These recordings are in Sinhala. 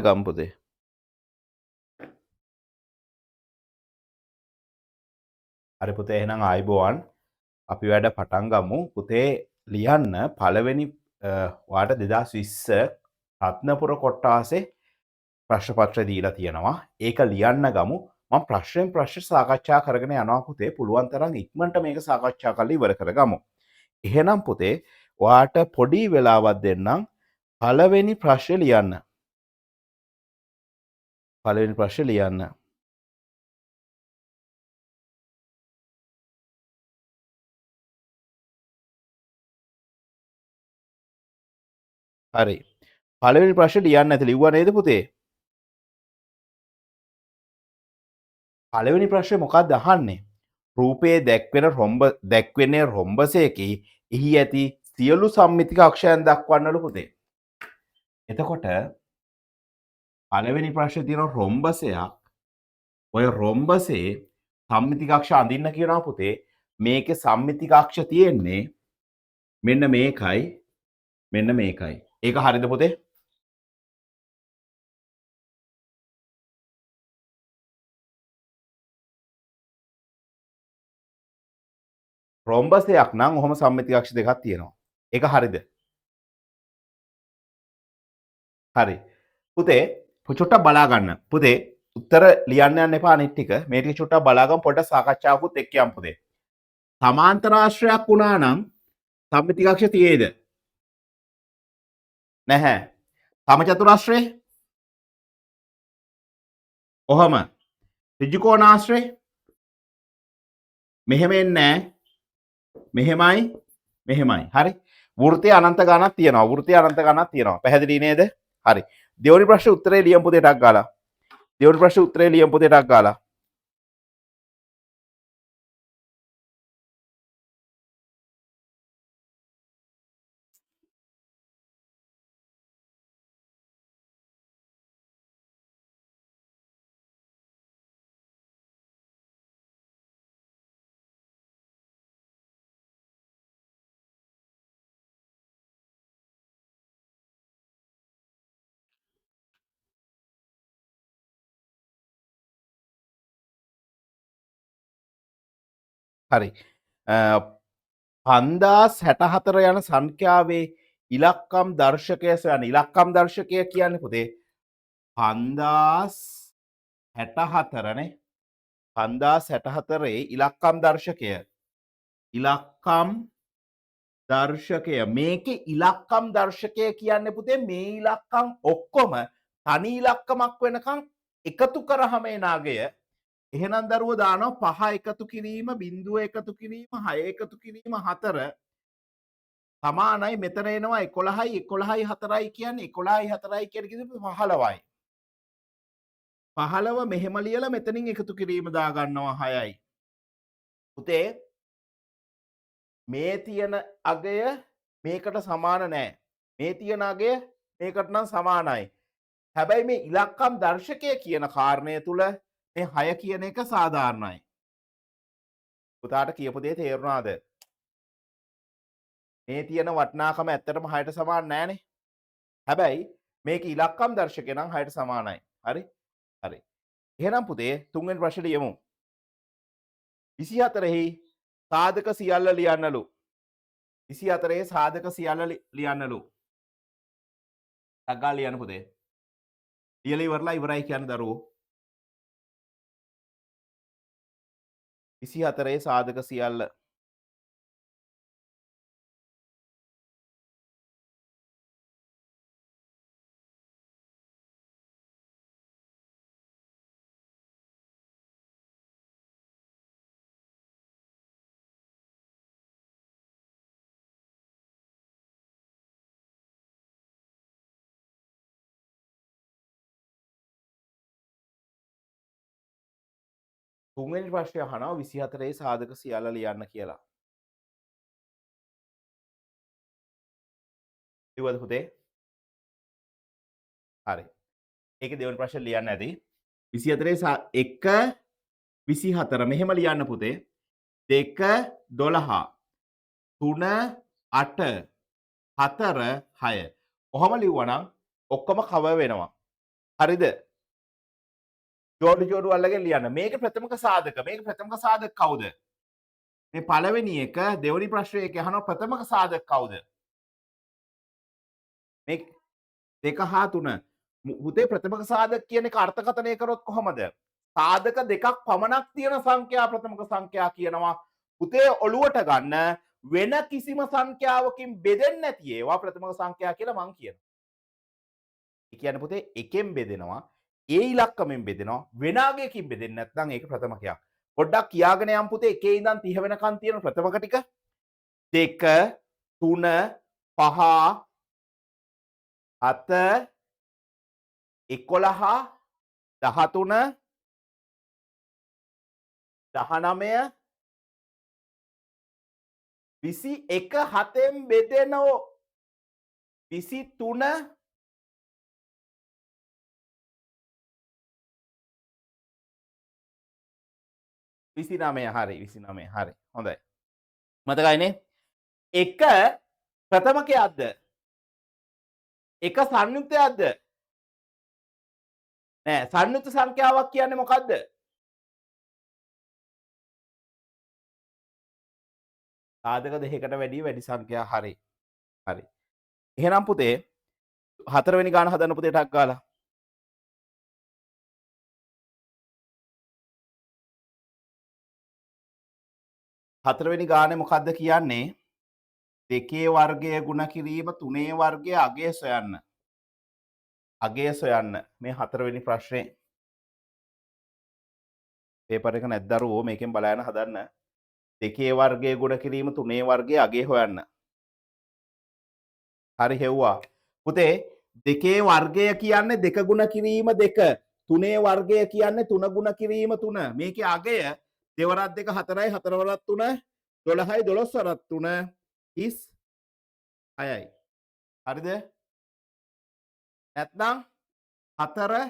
ගම් පුතේ. හරි පුතේ එහෙනම් ආයිබෝවන්. අපි වැඩ පටන් ගමු. පුතේ ලියන්න පළවෙනි ඔයාලට 2020 රත්නපුර කොට්ටාසේ ප්‍රශ්න පත්‍රය දීලා තියෙනවා. ඒක ලියන්න ගමු. මම ප්‍රශ්නෙන් ප්‍රශ්න සාකච්ඡා කරගෙන යනවා පුතේ. පුළුවන් තරම් ඉක්මනට මේක සාකච්ඡා කරලා ඉවර කරගමු. එහෙනම් පුතේ ඔයාට පොඩි වෙලාවක් දෙන්නම්. පළවෙනි ප්‍රශ්නේ ලියන්න. පළවෙනි ප්‍රශ්නේ ලියන්න. හරි. පළවෙනි ප්‍රශ්නේ ලියන්න ඇති ලිව්වා නේද පුතේ? පළවෙනි ප්‍රශ්නේ මොකක්ද අහන්නේ? රූපයේ දැක්වෙන්නේ රොම්බසයකි එහි ඇති සියලු සම්මිතික අක්ෂයන් දක්වන්නලු පුතේ. එතකොට පළවෙනි ප්‍රශ්නේ තියෙන රොම්බසයක් ඔය රොම්බසේ සම්මිතික අක්ෂ අඳින්න කියනවා පුතේ. මේකේ සම්මිතික අක්ෂ තියෙන්නේ මෙන්න මේකයි මෙන්න මේකයි. ඒක හරිද පුතේ? රොම්බසයක් නම් ඔහොම සම්මිතික අක්ෂ දෙකක් තියෙනවා. ඒක හරිද? හරි. පුතේ චුට්ටක් බලා ගන්න. පුතේ උත්තර ලියන්න යන්න එපා අනිත් ටික. මේ ටික චුට්ටක් බලාගමු පොඩ්ඩක් සාකච්ඡාවකුත් එක්ක යමු පුතේ. සමාන්තර ආශ්‍රයක් වුණා නම් සම්මිතික අක්ෂ තියේද? නැහැ. සමචතුරාශ්‍රය? ඔහම. ඍජු කෝණාශ්‍රය? මෙහෙම එන්නේ නැහැ. මෙහෙමයි මෙහෙමයි. හරි. වෘත්තය අනන්ත ගණනක් තියෙනවා. වෘත්තය අනන්ත ගණනක් තියෙනවා. පැහැදිලි නේද? හරි. දෙවෙනි ප්‍රශ්නේ උත්තරේ ලියමු පුතේ ටක් ගාලා. දෙවෙනි ප්‍රශ්නේ උත්තරේ ලියමු පුතේ ටක් ගාලා. හරි. 5064 යන සංඛ්‍යාවේ ඉලක්කම් දර්ශකය සොයන්න. ඉලක්කම් දර්ශකය කියන්නේ පුතේ 5064 නේ. 5064 ඉලක්කම් දර්ශකය. ඉලක්කම් දර්ශකය. මේකේ ඉලක්කම් දර්ශකය කියන්නේ පුතේ මේ ඉලක්කම් ඔක්කොම තනි ඉලක්කමක් වෙනකන් එකතු කරාම එන අගය. එහෙනම් දරුවෝ දානවා 5 එකතු කිරීම 0 එකතු කිරීම 6 එකතු කිරීම 4 සමානයි මෙතන එනවා 11යි 11යි 4යි කියන්නේ 11යි 4යි කියන්නේ කිව්වොත් 15යි 15 මෙහෙම ලියලා මෙතනින් එකතු කිරීම දා ගන්නවා 6යි පුතේ මේ තියෙන අගය මේකට සමාන නෑ මේ තියෙන අගය මේකට නම් සමානයි හැබැයි මේ ඉලක්කම් දර්ශකය කියන කාරණය තුල මේ 6 කියන එක සාධාරණයි පුතාට කියපු දේ තේරුණාද මේ තියෙන වටිනාකම ඇත්තටම 6ට සමාන නෑනේ. හැබැයි මේක ඉලක්කම් දර්ශකය නම් 6ට සමානයි. හරි? හරි. එහෙනම් පුතේ තුන්වෙනි ප්‍රශ්නේ ලියමු. 24හි සාධක සියල්ල ලියන්නලු. 24 සාධක සියල්ල ලියන්නලු. ටග්ගා ලියන්න පුතේ. ලියලා ඉවරලා ඉවරයි කියන්නේ දරුවෝ. 24 සාධක සියල්ල තුන්වෙනි ප්‍රශ්නය අහනවා 24 සාධක සියල්ල ලියන්න කියලා. ඉවද පුතේ? හරි. ඒකේ දෙවෙනි ප්‍රශ්නේ ලියන්න ඇති. 24 1 24 මෙහෙම ලියන්න පුතේ. 2 12 3 8 4 6 ඔහොම ලිව්වනම් ඔක්කොම කවර් වෙනවා. හරිද? ජෝඩු අල්ලගෙන ලියන්න. මේක ප්‍රථමක සාධක. මේක ප්‍රථමක සාධක කවුද? මේ පළවෙනි එක දෙවෙනි ප්‍රශ්නයේ අහනවා ප්‍රථමක සාධක කවුද? මේ දෙක හා තුන. පුතේ ප්‍රථමක සාධක කියන එක අර්ථකථනය කරොත් කොහොමද? සාධක දෙකක් පමණක් තියෙන සංඛ්‍යා ප්‍රථමක සංඛ්‍යා කියනවා. පුතේ ඔළුවට ගන්න වෙන කිසිම සංඛ්‍යාවකින් බෙදෙන්නේ නැති ඒවා ප්‍රථමක සංඛ්‍යා කියලා මං කියනවා. ඒ කියන්නේ පුතේ එකෙන් බෙදෙනවා, ඒ ඉලක්කමෙන් බෙදෙනවා, වෙන අගයකින් බෙදෙන්නේ නැත්නම් ඒක ප්‍රථමකයක්. පොඩ්ඩක් කියාගෙන යම් පුතේ 1 ඉඳන් 30 වෙනකන් තියෙන ප්‍රථමක ටික 2 3 5 7 11 13 19 21 7න් බෙදෙනෝ 23 29 හරි 29 හරි හොඳයි මතකයිනේ එක ප්‍රථමකයක්ද එක සංයුක්තයක්ද නෑ සංයුක්ත සංඛ්‍යාවක් කියන්නේ මොකද්ද සාධක දෙකකට වැඩි සංඛ්‍යා හරි හරි එහෙනම් පුතේ හතරවෙනි ගාන හදන්න පුතේ ටක් ගාලා හතරවෙනි ගානේ මොකද්ද කියන්නේ දෙකේ වර්ගය ගුණ කිරීම තුනේ වර්ගය අගය සොයන්න අගය සොයන්න මේ හතරවෙනි ප්‍රශ්නේ පේපර් එක නැද්දරුවෝ මේකෙන් බලන්න හදන්න දෙකේ වර්ගය ගුණ කිරීම තුනේ වර්ගය අගය හොයන්න හරි හෙව්වා පුතේ දෙකේ වර්ගය කියන්නේ දෙක ගුණ කිරීම දෙක තුනේ වර්ගය කියන්නේ තුන ගුණ කිරීම තුන මේකේ අගය දෙවරක් දෙක හතරයි හතරවරක් තුන 12යි 12 වරක් තුන 36යි හරිද නැත්නම් 4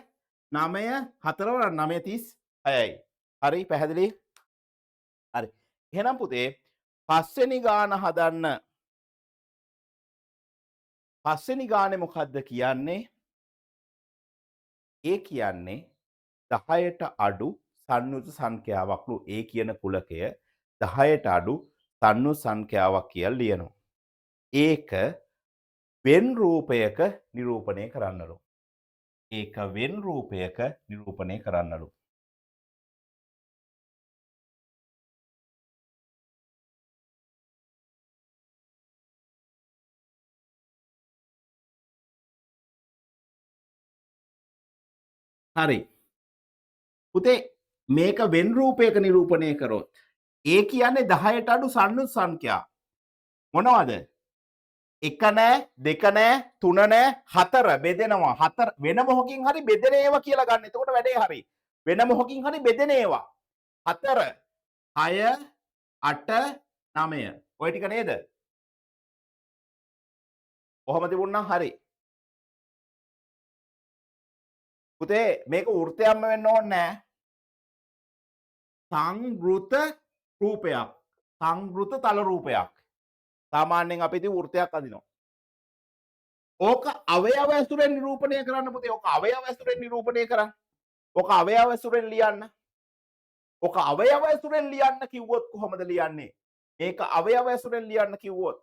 9 4 වරක් 9 36යි හරි පැහැදිලි හරි එහෙනම් පුතේ පස්වෙනි ගාන හදන්න පස්වෙනි ගානේ මොකද්ද කියන්නේ ඒ කියන්නේ 10ට අඩු සංයුත සංඛ්‍යාවක්ලු ඒ කියන කුලකය 10ට අඩු සංයුත සංඛ්‍යාවක් කියලා ලියනවා. ඒක වෙන් රූපයක නිරූපණය කරන්නලු. ඒක වෙන් රූපයක නිරූපණය කරන්නලු. හරි. පුතේ මේක වෙන් රූපයක නිරූපණය කරොත් ඒ කියන්නේ 10ට අඩු සංයුත් සංඛ්‍යා. මොනවද? එක නෑ දෙක නෑ තුන නෑ හතර බෙදෙනවා හතර වෙන මොහොකින් හරි බෙදෙන ඒවා කියලා ගන්න. එතකොට වැඩේ හරි. වෙන මොහොකින් හරි බෙදෙන ඒවා. හතර 6 8 9 ඔය ටික නේද? කොහොම තිබුණා හරි. පුතේ මේක වෘත්තයක්ම වෙන්න ඕනේ නෑ. සංවෘත රූපයක්. සංවෘත තල රූපයක්. සාමාන්‍යයෙන් අපි ඉතින් වෘත්තයක් අඳිනවා. ඕක අවයව ඇසුරෙන් නිරූපණය කරන්න පුතේ. ඕක අවයව ඇසුරෙන් නිරූපණය කරන්න. ඕක අවයව ඇසුරෙන් ලියන්න. ඕක අවයව ඇසුරෙන් ලියන්න කිව්වොත් කොහොමද ලියන්නේ? මේක අවයව ඇසුරෙන් ලියන්න කිව්වොත්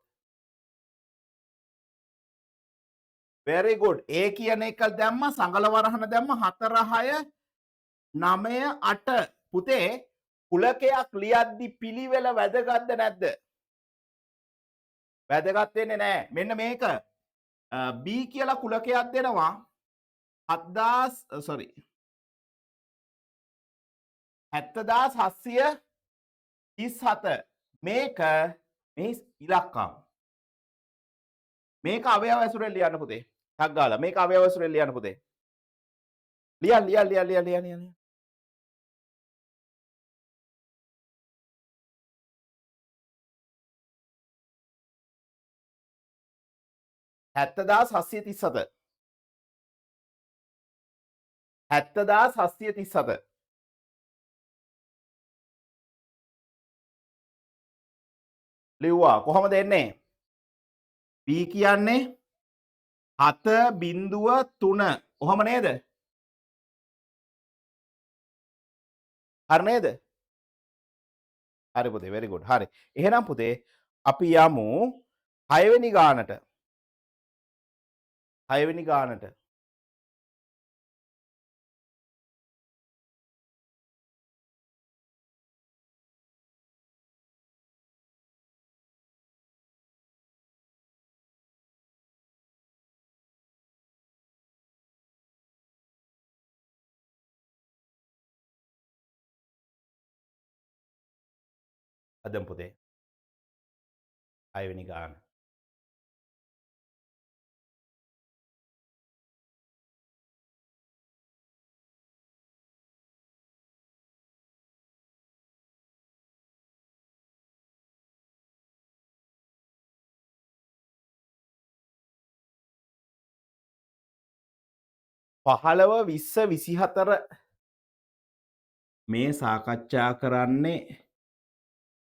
very good. ඒ කියන එක දැම්ම සංගල වරහන දැම්ම 4 6 9 8 පුතේ කුලකයක් ලියද්දි පිළිවෙල වැදගත්ද නැද්ද? වැදගත් වෙන්නේ නැහැ. මෙන්න මේක B කියලා කුලකයක් දෙනවා 7000 sorry 70737 මේක මේ ඉලක්කම් මේක අවයව ඇසුරෙන් ලියන්න පුතේ ටක් ගාලා මේක අවයව ඇසුරෙන් ලියන්න පුතේ ලියන්න 70737 70737 ලිව්වා කොහොමද එන්නේ B කියන්නේ 7.3 ඔහොම නේද හරි නේද? හරි පුතේ very good. හරි. එහෙනම් පුතේ අපි යමු 6 වෙනි ගානට. 6 වෙනි ගානට. හදමු පුතේ. 6 වෙනි ගාන. පහළව 20 24 මේ සාකච්ඡා කරන්නේ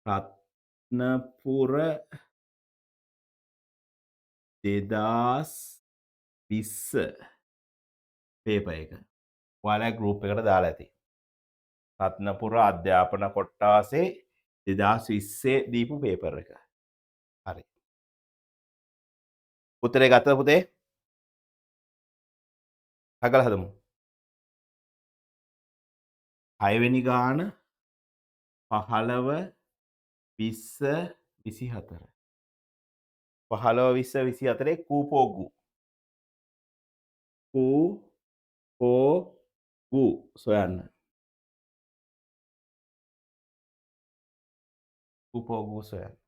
රත්නපුර 2020 පේපර් එක. ඔයාලා ගෲප් එකට දාලා ඇති. රත්නපුර අධ්‍යාපන කොට්ටාසේ 2020 දීපු පේපර් එක. හරි. උත්තරේ ගත්තද පුතේ? හගල හදමු. 6 වෙනි ගාන 15 20 24. 15 20 24 කූපෝගු. කූපෝගු සොයන්න. කූපෝගු සොයන්න.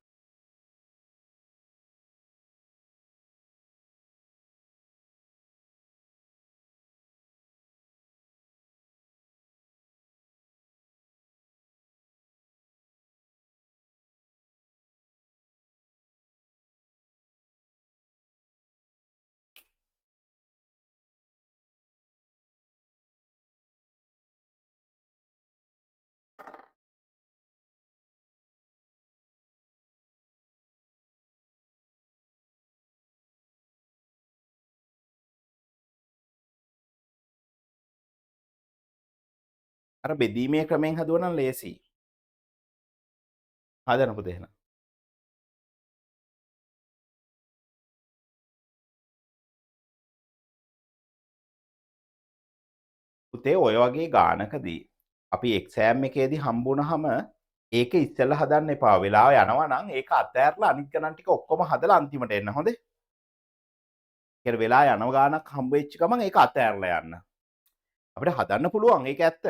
අර බෙදීමේ ක්‍රමයෙන් හදුවා නම් ලේසි. හදන්න පුතේ එහෙනම්. පුතේ ඔය වගේ ගානකදී අපි එක්සෑම් එකේදී හම්බුනහම ඒක ඉස්සෙල්ලා හදන්න එපා. වෙලාව යනවා නම් ඒක අතෑරලා අනිත් ගණන් ටික ඔක්කොම හදලා අන්තිමට එන්න හොඳේ. කියන්නේ වෙලා යන ගානක් හම්බ වෙච්ච ගමන් ඒක අතෑරලා යන්න. අපිට හදන්න පුළුවන් ඒක ඇත්ත.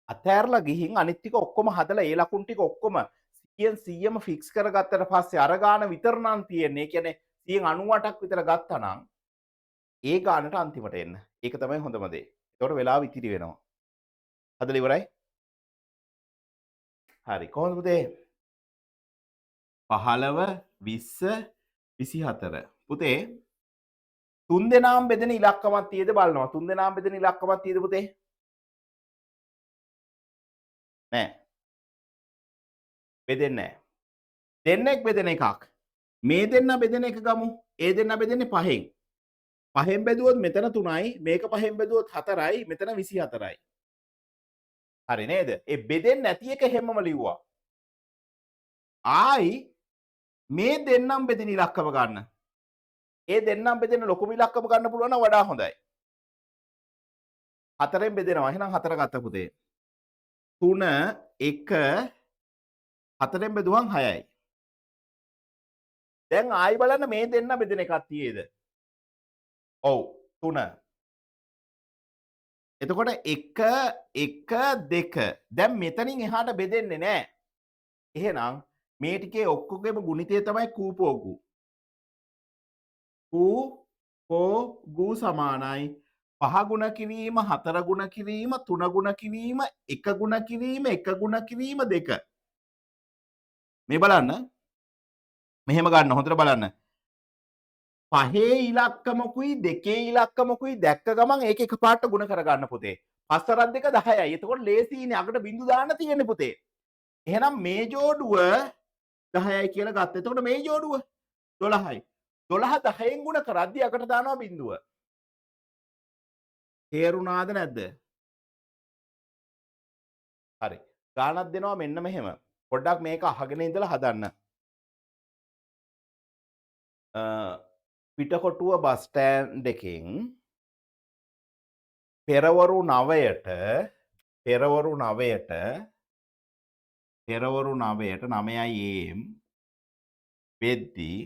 අතෑරලා ගිහින් අනිත් ටික ඔක්කොම හදලා ඒ ලකුණු ටික ඔක්කොම 100ම ෆික්ස් කරගත්තට පස්සේ අර ගාන විතර නම් තියෙන්නේ. ඒ කියන්නේ 198ක් විතර ගත්තා නම් ඒ ගානට අන්තිමට එන්න. ඒක තමයි හොඳම දේ. ඒකට වෙලාව ඉතිරි වෙනවා. හදලා ඉවරයි? හරි. කොහොමද පුතේ? 15 20 24. පුතේ තුන් දෙනාම බෙදෙන ඉලක්කමක් තියෙද බලනවා. තුන් දෙනාම බෙදෙන ඉලක්කමක් තියෙද පුතේ? නෑ. බෙදෙන්නේ නෑ. දෙන්නෙක් බෙදෙන එකක්. මේ දෙන්න බෙදෙන එක ගමු. ඒ දෙන්න බෙදෙන්නේ 5න්. 5න් බෙදුවොත් මෙතන 3යි, මේක 5න් බෙදුවොත් 4යි, මෙතන 24යි. හරි නේද? ඒ බෙදෙන්නේ නැති එක හැමම ලිව්වා. ආයි මේ දෙන්නම් බෙදෙන ඉලක්කම ගන්න. ඒ දෙන්නම් බෙදෙන ලොකුම ඉලක්කම ගන්න පුළුවන් නම් වඩා හොඳයි. 4ෙන් බෙදෙනවා. එහෙනම් 4 ගත්ත පුතේ. 3 1 4ෙන් බෙදුවම් 6යි. දැන් ආයි බලන්න මේ දෙන්න බෙදෙන එකක් තියේද? ඔව් 3. එතකොට 1 1 2. දැන් මෙතනින් එහාට බෙදෙන්නේ නැහැ. එහෙනම් මේ ටිකේ ඔක්කොගේම ගුණිතය තමයි කූපෝගු. කූපෝගු සමානයි 5 ගුණ කිරීම 4 ගුණ කිරීම 3 ගුණ කිරීම 1 ගුණ කිරීම 1 ගුණ කිරීම 2. මේ බලන්න. මෙහෙම ගන්න හොඳට බලන්න. 5 ඉලක්කමකුයි 2 ඉලක්කමකුයි දැක්ක ගමන් ඒක එකපාරට ගුණ කරගන්න පුතේ. 5 2 10යි. එතකොට ලේසියිනේ අකට බිංදු දාන්න තියෙන්නේ පුතේ. එහෙනම් මේ ජෝඩුව 10යි කියලා ගත්තා. එතකොට මේ ජෝඩුව 12යි. 12 10න් ගුණ කරද්දී අකට දානවා බිංදුව. තේරුණාද නැද්ද? හරි. ගානක් දෙනවා මෙන්න මෙහෙම. පොඩ්ඩක් මේක අහගෙන ඉඳලා හදන්න. පිටකොටුව බස් ස්ටෑන්ඩ් එකෙන් පෙරවරු 9ට පෙරවරු 9ට 9 AM වෙද්දී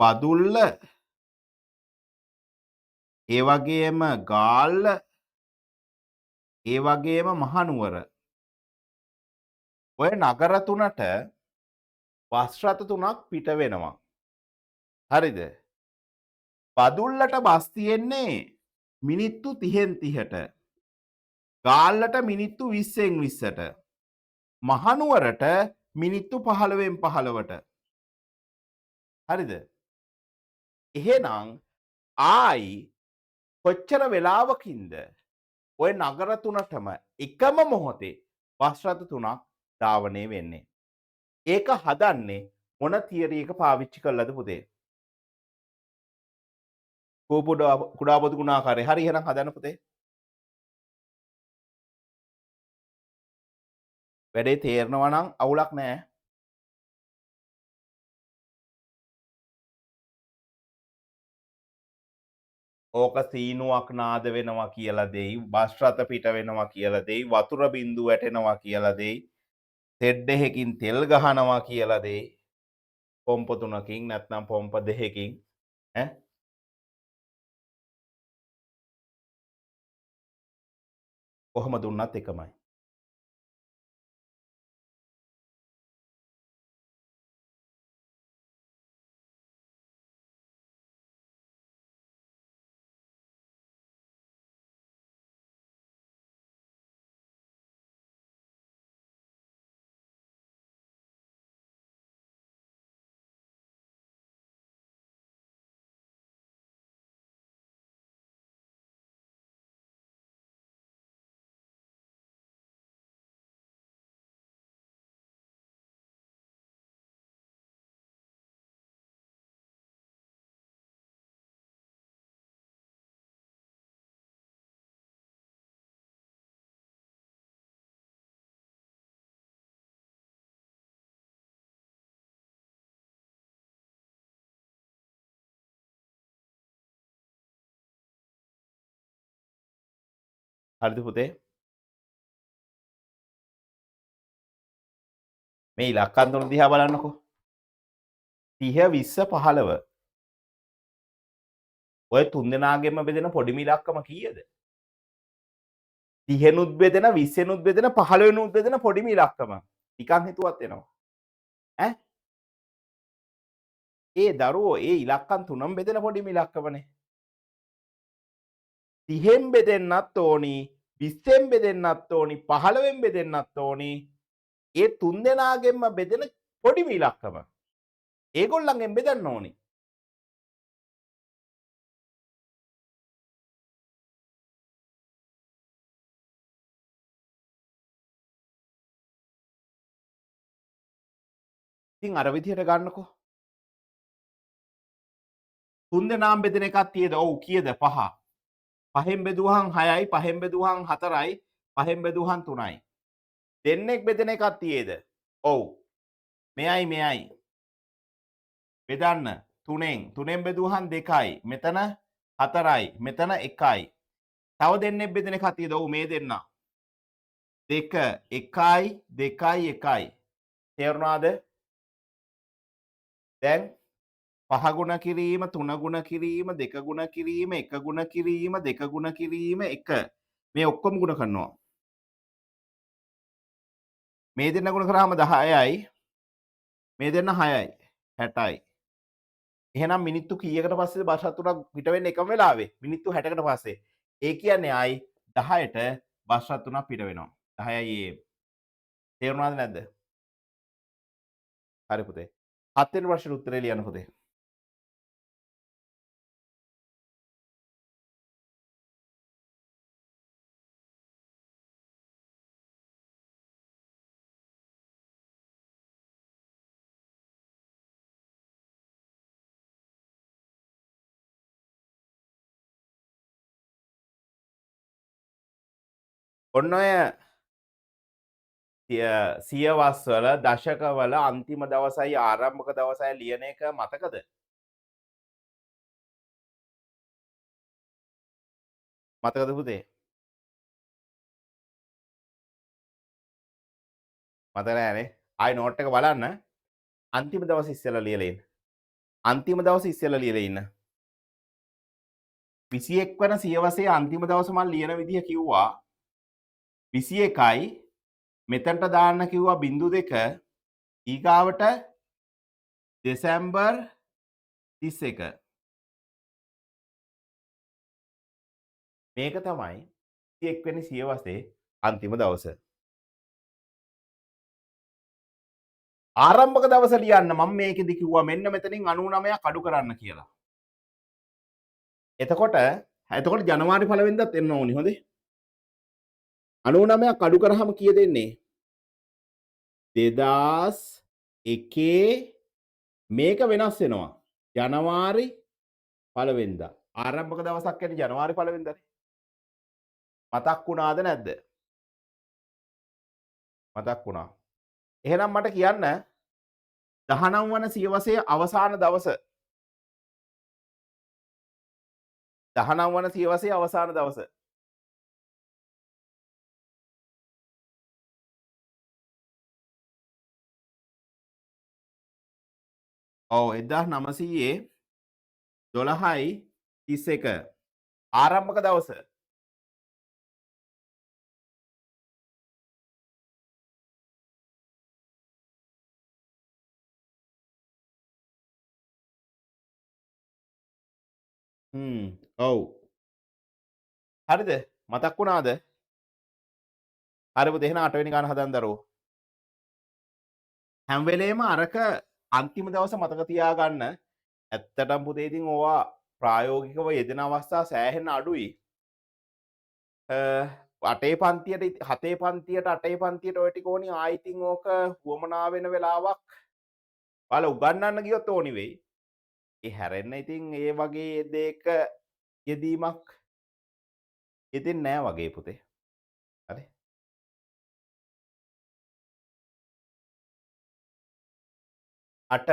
බදුල්ල ඒ වගේම ගාල්ල ඒ වගේම මහනුවර ඔය නගර තුනට බස් රථ තුනක් පිට වෙනවා. හරිද? බදුල්ලට බස් තියෙන්නේ මිනිත්තු 30න් 30ට. ගාල්ලට මිනිත්තු 20න් 20ට. මහනුවරට මිනිත්තු 15න් 15ට. හරිද? එහෙනම් ආයි කොච්චර වෙලාවකින්ද ඔය නගර තුනටම එකම මොහොතේ බස් රථ තුනක් ධාවනය වෙන්නේ. ඒක හදන්නේ මොන තියරි එක පාවිච්චි කරලාද පුතේ? කුඩා පොදු ගුණාකාරය. හරි එහෙනම් හදන්න පුතේ. වැඩේ තේරෙනවා නම් අවුලක් නැහැ. ඕක සීනුවක් නාද වෙනවා කියලා දෙයි, බස් රථ පිට වෙනවා කියලා දෙයි, වතුර බින්දු වැටෙනවා කියලා දෙයි, තෙඩ් එකකින් තෙල් ගහනවා කියලා දෙයි. පොම්ප 3කින් නැත්නම් පොම්ප 2කින් ඈ කොහොම දුන්නත් එකමයි. හරිද පුතේ? මේ ඉලක්කම් තුන දිහා බලන්නකෝ. 30 20 15. ඔය තුන් දෙනාගෙම බෙදෙන පොඩිම ඉලක්කම කීයද? 30නුත් බෙදෙන 20නුත් බෙදෙන 15නුත් බෙදෙන පොඩිම ඉලක්කම. නිකන් හිතුවත් එනවා. ඈ ඒ දරුවෝ ඒ ඉලක්කම් තුනම බෙදෙන පොඩිම ඉලක්කමනේ. 30න් බෙදෙන්නත් ඕනි, 20න් බෙදෙන්නත් ඕනි, 15න් බෙදෙන්නත් ඕනි. ඒ තුන් දෙනාගෙන්ම බෙදෙන පොඩිම ඉලක්කම. ඒගොල්ලන්ගෙන් බෙදන්න ඕනි. ඉතින් අර විදිහට ගන්නකෝ. තුන් දෙනාම බෙදෙන එකක් තියද? ඔව් කීයද? 5. 5න් බෙදුවහම 6යි, 5න් බෙදුවහම 4යි, 5න් බෙදුවහම 3යි. දෙන්නෙක් බෙදෙන එකක් තියේද? ඔව්. මෙයයි මෙයයි. බෙදන්න 3න්. 3න් බෙදුවහම 2යි. මෙතන 4යි. මෙතන 1යි. තව දෙන්නෙක් බෙදෙන එකක් තියද? ඔව් මේ දෙන්න. 2 1යි 2යි 1යි. තේරුණාද? දැන් 5 ගුණ කිරීම 3 ගුණ කිරීම 2 ගුණ කිරීම 1 ගුණ කිරීම 2 ගුණ කිරීම 1 මේ ඔක්කොම ගුණ කරනවා. මේ දෙන්න ගුණ කරාම 10යි. මේ දෙන්න 6යි 60යි. එහෙනම් මිනිත්තු කීයකට පස්සේද බස් රථ තුනක් පිට වෙන්නේ එකම වෙලාවේ? මිනිත්තු 60කට පස්සේ. ඒ කියන්නේ ආයි 10ට බස් රථ තුනක් පිට වෙනවා. 10යි AM. තේරුණාද නැද්ද? හරි පුතේ. 7 වෙනි ප්‍රශ්නෙට උත්තරේ ලියන්න පුතේ. ඔන්න ඔය සියවස්වල දශකවල අන්තිම දවසයි ආරම්භක දවසයි ලියන එක මතකද? මතකද පුතේ? මතක නෑනේ. ආයි නෝට් එක බලන්න. අන්තිම දවස් ඉස්සෙල්ලා ලියලා ඉන්න. අන්තිම දවස් ඉස්සෙල්ලා ලියලා ඉන්න. 21 වන සියවසේ අන්තිම දවස මම ලියන විදිහ කිව්වා 21යි මෙතනට දාන්න කිව්වා 0.2 ඊගාවට දෙසැම්බර් 31 මේක තමයි 21 වෙනි සියවසේ අන්තිම දවස. ආරම්භක දවස ලියන්න මම මේකෙදි කිව්වා මෙන්න මෙතනින් 99ක් අඩු කරන්න කියලා. එතකොට ජනවාරි පළවෙනිදාත් එන්න ඕනි හොඳේ. 99ක් අඩු කරාම කීයද එන්නේ? 2001 මේක වෙනස් වෙනවා. ජනවාරි පළවෙනිදා. ආරම්භක දවසක් කියන්නේ ජනවාරි පළවෙනිදානේ. මතක් වුණාද නැද්ද? මතක් වුණා. එහෙනම් මට කියන්න 19 වන සියවසේ අවසාන දවස 19 වන සියවසේ අවසාන දවස ඔව් 1912යි 31 ආරම්භක දවස ඔව් හරිද මතක් වුණාද? හරි පුතේ එහෙනම් 8 වෙනි ගාන හදන්න දරුවෝ. හැම වෙලේම අරක අන්තිම දවස මතක තියාගන්න. ඇත්තටම පුතේ ඉතින් ඕවා ප්‍රායෝගිකව යෙදෙන අවස්ථා සෑහෙන අඩුයි. 8 පන්තියට 7 පන්තියට 8 පන්තියට ඔය ටික ඕනි ආයි ඉතින් ඕක වුවමනා වෙන වෙලාවක් ඔයාලා උගන්වන්න ගියොත් ඕනි වෙයි. ඒ හැරෙන්න ඉතින් ඒ වගේ දෙයක යෙදීමක් යෙදෙන්නේ නෑ වගේ පුතේ. හරි. අට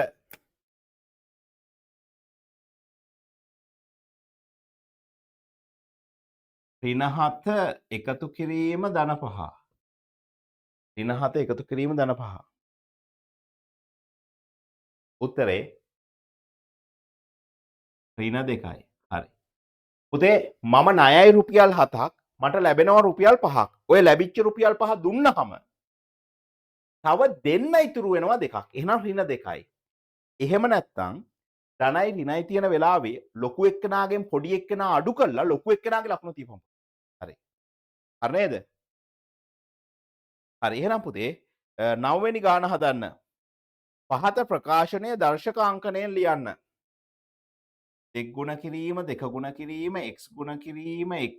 ඍණහත එකතු කිරීම ධන පහ. ඍණහත එකතු කිරීම ධන පහ. උත්තරේ ඍණ 2යි. හරි. පුතේ මම ණයයි රුපියල් 7ක් මට ලැබෙනවා රුපියල් 5ක්. ඔය ලැබිච්ච රුපියල් 5 දුන්නහම තව දෙන්න ඉතුරු වෙනවා දෙකක්. එහෙනම් ඍණ 2යි. එහෙම නැත්නම් ධනයි ඍණයි තියෙන වෙලාවේ ලොකු එක්කෙනාගෙන් පොඩි එක්කෙනා අඩු කරලා ලොකු එක්කෙනාගේ ලකුණ තියපන්. හරි. හරි නේද? හරි. එහෙනම් පුතේ 9 වෙනි ගාන හදන්න. පහත ප්‍රකාශනය දර්ශක අංකණයෙන් ලියන්න. දෙක් ගුණ කිරීම දෙක ගුණ කිරීම x ගුණ කිරීම x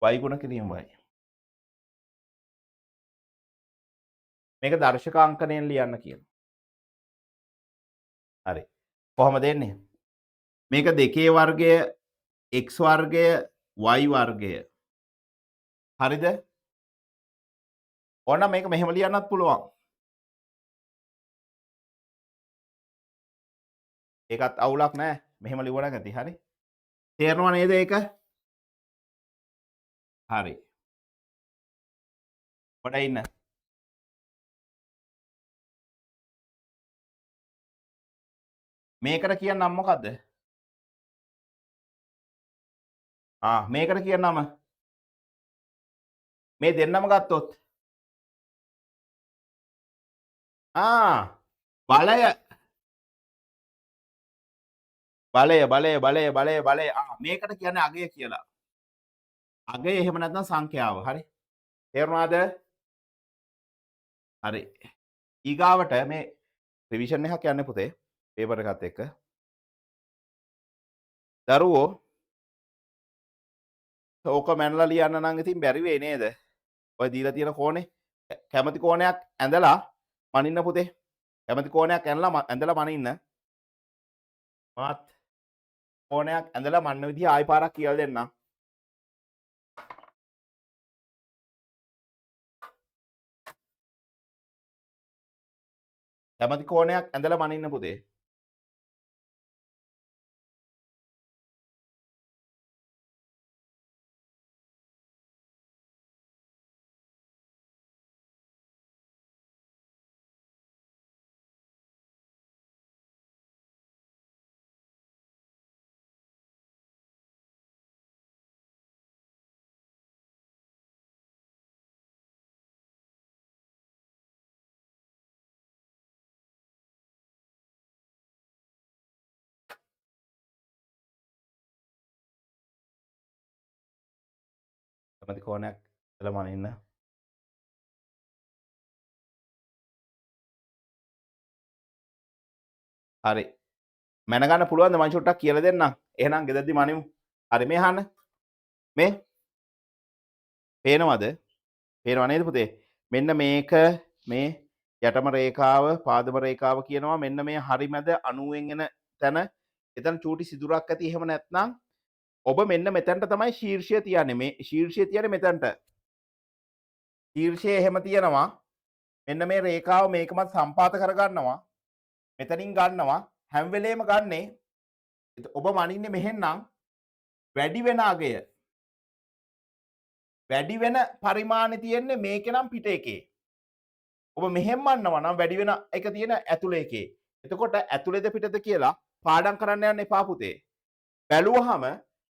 y ගුණ කිරීම y. මේක දර්ශක අංකණයෙන් ලියන්න කියන. හරි. කොහොමද එන්නේ? මේක දෙකේ වර්ගය x වර්ගය y වර්ගය. හරිද? ඕන මේක මෙහෙම ලියන්නත් පුළුවන්. ඒකත් අවුලක් නෑ. මෙහෙම ලිව්වනම් ඇති. හරි. තේරෙනව නේද ඒක? හරි. පොඩ ඉන්න. මේකට කියන්න නම් මොකද්ද? මේකට කියන්නම මේ දෙන්නම ගත්තොත් බලය බලය මේකට කියන්නේ අගය කියලා. අගය එහෙම නැත්නම් සංඛ්‍යාව. හරි. තේරුණාද? හරි. ඊගාවට මේ රිවිෂන් එකක් යන්නේ පුතේ පේපර් එකත් එක්ක. දරුවෝ ඕක මැනලා ලියන්න නම් ඉතින් බැරි වෙයි නේද? ඔය දීලා තියෙන කෝණේ කැමති කෝණයක් ඇඳලා මනින්න පුතේ. කැමති කෝණයක් ඇඳලා මනින්න. මාත් කෝණයක් ඇඳලා මන්න විදිහ ආයි පාරක් කියලා දෙන්නම්. කැමති කෝණයක් ඇඳලා මනින්න පුතේ. කැමති කෝණයක් ඇඳලා මනින්න. හරි. මැනගන්න පුළුවන්ද මම චුට්ටක් කියලා දෙන්නම්. එහෙනම් ගෙදරදි මනිමු. හරි මේ අහන්න. මේ පේනවද? පේනව නේද පුතේ? මෙන්න මේක මේ යටම රේඛාව පාදම රේඛාව කියනවා. මෙන්න මේ හරි මැද 90න් එන තැන එතන චූටි සිදුරක් ඇති. එහෙම නැත්නම් ඔබ මෙන්න මෙතනට තමයි ශීර්ෂය තියන්නේ. මේ ශීර්ෂය තියන්නේ මෙතනට. ශීර්ෂය එහෙම තියනවා. මෙන්න මේ රේඛාව මේකමත් සම්පාත කරගන්නවා. මෙතනින් ගන්නවා. හැම වෙලේම ගන්නේ ඔබ මනින්නේ මෙහෙන් නම් වැඩි වෙන අගය වැඩි වෙන පරිමාණය තියෙන්නේ මේකේ නම් පිට එකේ. ඔබ මෙහෙම මන්නවා නම් වැඩි වෙන එක තියෙන ඇතුළේ එකේ. එතකොට ඇතුළේද පිටද කියලා පාඩම් කරන්න යන්න එපා පුතේ. බැලුවහම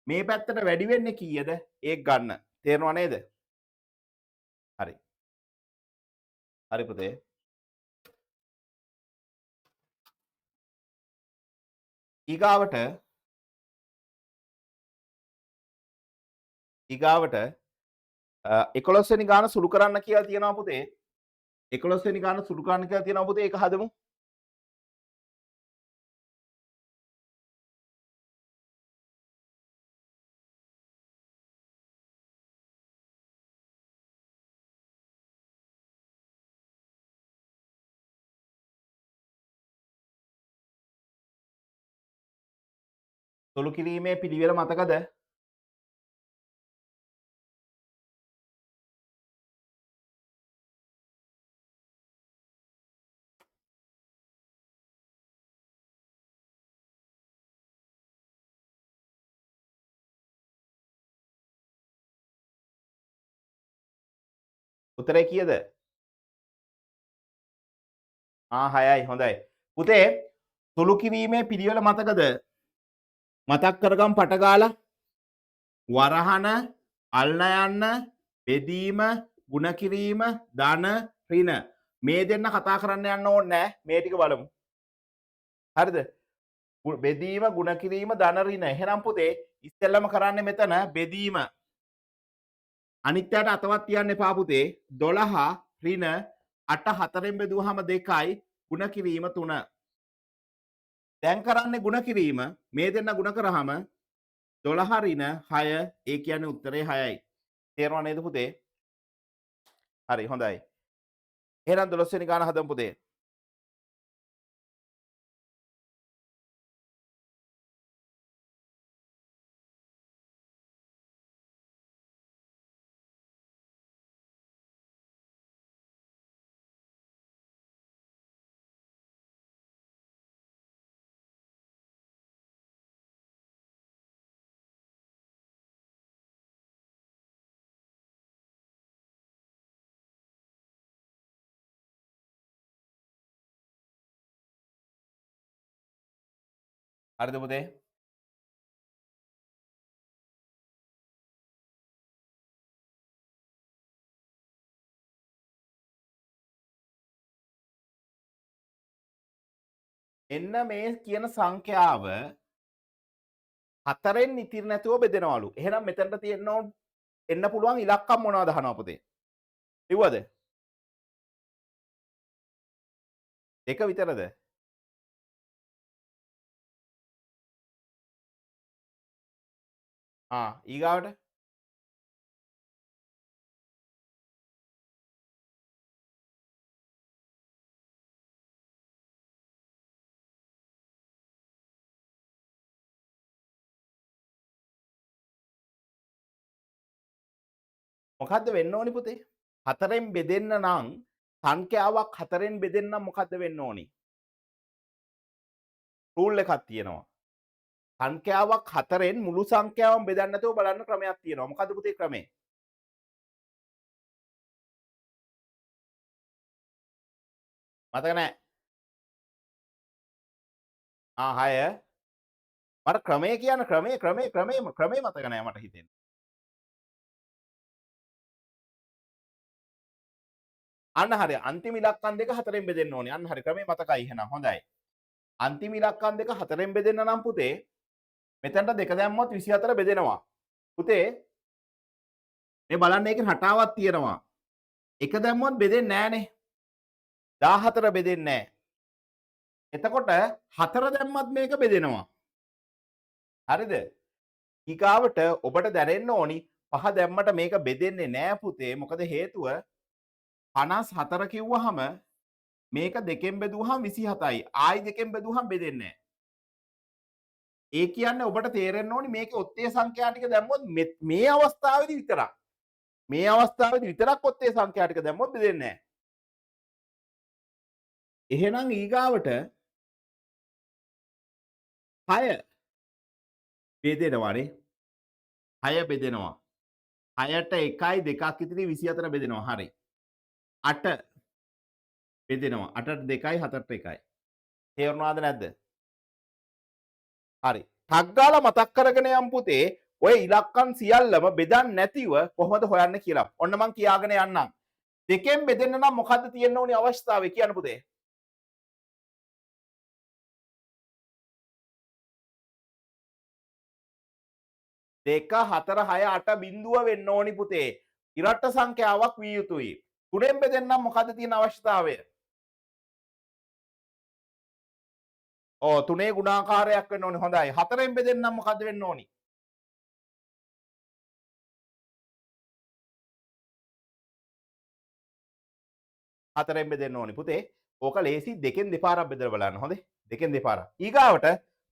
මේ පැත්තට වැඩි වෙන්නේ කීයද? ඒක ගන්න. තේරෙනව නේද? හරි. හරි පුතේ. ඊගාවට 11 වෙනි ගාන සුළු කරන්න කියලා තියෙනවා පුතේ. 11 වෙනි ගාන සුළු කරන්න කියලා තියෙනවා පුතේ. ඒක හදමු. සුළු කිරීමේ පිළිවෙල මතකද? උත්තරේ කීයද? 6යි හොඳයි. පුතේ සුළු කිරීමේ පිළිවෙල මතකද? මතක් කරගම් පටගාලා වරහන අල්න යන්න බෙදීම ගුණ කිරීම ධන ඍණ මේ දෙන්න කතා කරන්න යන්න ඕනේ නෑ මේ ටික බලමු. හරිද? බෙදීම ගුණ කිරීම ධන ඍණ. එහෙනම් පුතේ ඉස්සෙල්ලම කරන්නේ මෙතන බෙදීම. අනිත්‍යයට අතවත් තියන්න එපා පුතේ. 12 ඍණ 8 4ෙන් බෙදුවහම 2යි ගුණ කිරීම 3. දැන් කරන්නේ ගුණ කිරීම මේ දෙන්න ගුණ කරාම 12 ඍණ 6 ඒ කියන්නේ උත්තරේ 6යි. තේරුණා නේද පුතේ? හරි හොඳයි. එහෙනම් 12 වෙනි ගාන හදමු පුතේ. හරිද පුතේ? එන්න මේ කියන සංඛ්‍යාව 4ෙන් ඉතිරි නැතුව බෙදෙනවලු. එහෙනම් මෙතනට තියෙන්න ඕන එන්න පුළුවන් ඉලක්කම් මොනවද අහනවා පුතේ? කිව්වද? දෙක විතරද? ඊගාවට මොකද්ද වෙන්න ඕනි පුතේ? 4න් බෙදෙන්න නම් සංඛ්‍යාවක් 4න් බෙදෙන්න නම් මොකද්ද වෙන්න ඕනි? රූල් එකක් තියෙනවා. සංඛ්‍යාවක් 4න් මුළු සංඛ්‍යාවම බෙදන්න නැතුව බලන්න ක්‍රමයක් තියෙනවා. මොකද්ද පුතේ ක්‍රමය? මතක නැහැ. 6 මට ක්‍රමය කියන්න ක්‍රමේ මතක නැහැ මට හිතෙන්නේ. අන්න හරි. අන්තිම ඉලක්කම් දෙක 4න් බෙදෙන්න ඕනේ. අන්න හරි. ක්‍රමේ මතකයි එහෙනම්. හොඳයි. අන්තිම ඉලක්කම් දෙක 4න් බෙදෙන්න නම් පුතේ මෙතනට 2 දැම්මොත් 24 බෙදෙනවා. පුතේ මේ බලන්න ඒකේ රටාවක් තියෙනවා. 1 දැම්මොත් බෙදෙන්නේ නැහනේ. 14 බෙදෙන්නේ නැහැ. එතකොට 4 දැම්මත් මේක බෙදෙනවා. හරිද? ඊගාවට ඔබට දැනෙන්න ඕනි 5 දැම්මට මේක බෙදෙන්නේ නෑ පුතේ. මොකද හේතුව 54 කිව්වහම මේක 2කින් බෙදුවහම 27යි. ආයි 2කින් බෙදුවහම බෙදෙන්නේ නෑ. ඒ කියන්නේ ඔබට තේරෙන්න ඕනි මේකේ ඔත්තේ සංඛ්‍යා ටික දැම්මොත් මේ අවස්ථාවේදී විතරක්. මේ අවස්ථාවේදී විතරක් ඔත්තේ සංඛ්‍යා ටික දැම්මොත් බෙදෙන්නේ නෑ. එහෙනම් ඊගාවට 6 බෙදෙනවානේ. 6 බෙදෙනවා. 6ට 1යි 2ක් ඉතිරි 24 බෙදෙනවා. හරි. 8 බෙදෙනවා. 8ට 2යි 4ට 1යි. තේරුණාද නැද්ද? හරි. ටක් ගාලා මතක් කරගෙන යම් පුතේ ඔය ඉලක්කම් සියල්ලම බෙදන්නේ නැතිව කොහොමද හොයන්නේ කියලා. ඔන්න මං කියාගෙන යන්නම්. 2කින් බෙදෙන්න නම් මොකද්ද තියෙන්න ඕනි අවස්ථාවේ කියන්න පුතේ? 2 4 6 8 බිඳුව වෙන්න ඕනි පුතේ. ඉරට්ට සංඛ්‍යාවක් විය යුතුයි. 3ෙන් බෙදෙන්න නම් මොකද්ද තියෙන අවශ්‍යතාවය? ඕ 3 ගුණාකාරයක් වෙන්න ඕනි. හොඳයි. 4ෙන් බෙදෙන්න නම් මොකද්ද වෙන්න ඕනි? 4ෙන් බෙදෙන්න ඕනි පුතේ. ඕක ලේසි. 2කින් දෙපාරක් බෙදලා බලන්න. හොඳේ. 2කින් දෙපාරක්. ඊගාවට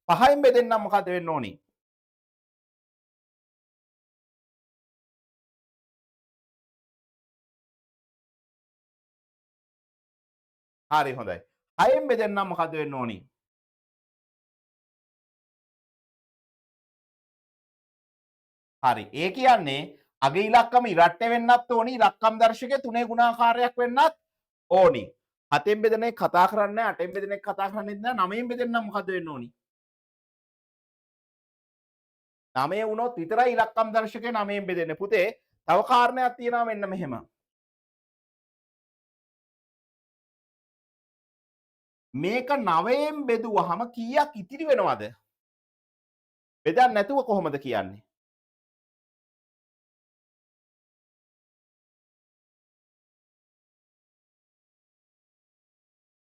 5ෙන් බෙදෙන්න නම් මොකද්ද වෙන්න ඕනි? හරි හොඳයි. 6ෙන් බෙදෙන්න නම් මොකද්ද වෙන්න ඕනි? හරි. ඒ කියන්නේ අග ඉලක්කම ඉරට්ට වෙන්නත් ඕනි. ඉලක්කම් දර්ශකයේ 3 ගුණාකාරයක් වෙන්නත් ඕනි. 7ෙන් බෙදෙන එක කතා කරන්නේ නැහැ. 8ෙන් බෙදෙන එක කතා කරන්නේ නැහැ. 9ෙන් බෙදෙන්න නම් මොකද්ද වෙන්න ඕනි? 9 වුණොත් විතරයි ඉලක්කම් දර්ශකයේ 9ෙන් බෙදෙන්නේ. පුතේ තව කාරණයක් තියෙනවා මෙන්න මෙහෙම. මේක 9ෙන් බෙදුවහම කීයක් ඉතිරි වෙනවද? බෙදන්නේ නැතුව කොහොමද කියන්නේ?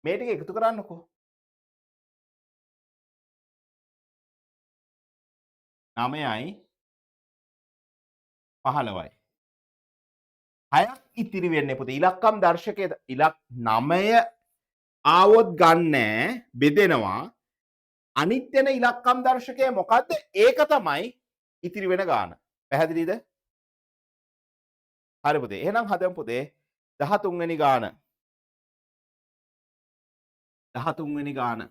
මේ ටික එකතු කරන්නකෝ. 9යි 15යි. 6ක් ඉතිරි වෙන්නේ පුතේ. ඉලක්කම් දර්ශකයේ 9 ආවොත් ගන්නෑ බෙදෙනවා. අනිත් වෙන ඉලක්කම් දර්ශකය මොකද්ද? ඒක තමයි ඉතිරි වෙන ගාන. පැහැදිලිද? හරි පුතේ. එහෙනම් හදමු පුතේ 13 වෙනි ගාන. 13 වෙනි ගාන.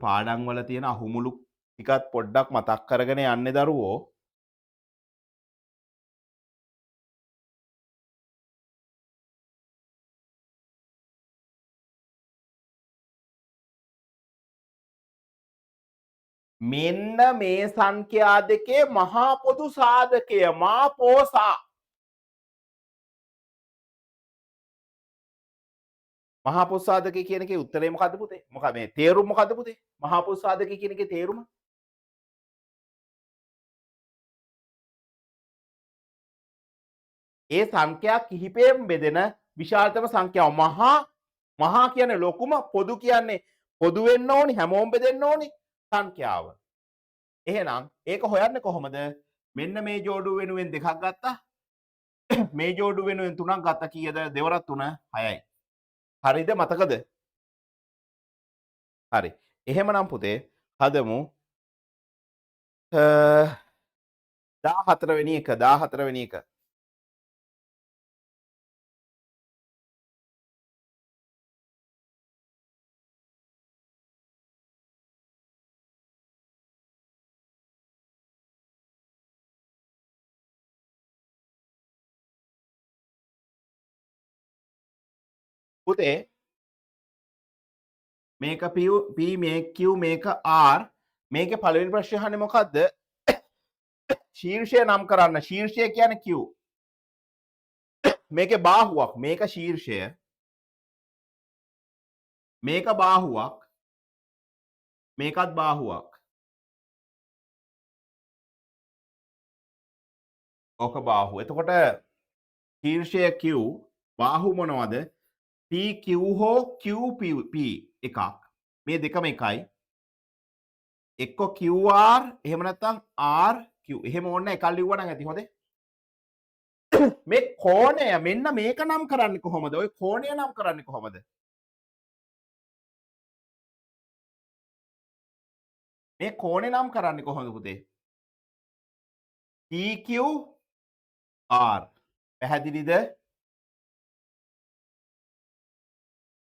පාඩම් වල තියෙන අහුමුළු ටිකත් පොඩ්ඩක් මතක් කරගෙන යන්නේ දරුවෝ. මෙන්න මේ සංඛ්‍යා දෙකේ මහා පොදු සාධකය මා පෝසා. මහා පොදු සාධකය කියන එකේ උත්තරේ මොකද්ද පුතේ? මොකද මේ තේරුම මොකද්ද පුතේ? මහා පොදු සාධකය කියන එකේ තේරුම? ඒ සංඛ්‍යා කිහිපයෙන් බෙදෙන විශාලතම සංඛ්‍යාව. මහා කියන්නේ ලොකුම, පොදු කියන්නේ පොදු වෙන්න ඕනි, හැමෝම බෙදෙන්න ඕනි සංඛ්‍යාව. එහෙනම් ඒක හොයන්නේ කොහොමද? මෙන්න මේ ජෝඩුව වෙනුවෙන් දෙකක් ගත්තා. මේ ජෝඩු වෙනුවෙන් 3ක් ගත්ත කීයද? දෙවරක් 3 6යි. හරිද මතකද? හරි. එහෙමනම් පුතේ හදමු 14 වෙනි එක 14 වෙනි එක. පුතේ මේක P මේක Q මේක R මේකේ පළවෙනි ප්‍රශ්නේ අහන්නේ මොකද්ද? ශීර්ෂය නම් කරන්න. ශීර්ෂය කියන්නේ Q. මේකේ බාහුවක්. මේක ශීර්ෂය. මේක බාහුවක්. මේකත් බාහුවක්. ඕක බාහුව. එතකොට ශීර්ෂය Q බාහු මොනවද? PQ හෝ QP එකක්. මේ දෙකම එකයි. එක්ක QR එහෙම නැත්නම් RQ. එහෙම ඕන එකක් ලිව්වනම් ඇති හොඳේ. මේ කෝණය මෙන්න මේක නම් කරන්නේ කොහොමද? ඔය කෝණය නම් කරන්නේ කොහොමද? මේ කෝණය නම් කරන්නේ කොහොමද පුතේ? PQR. පැහැදිලිද?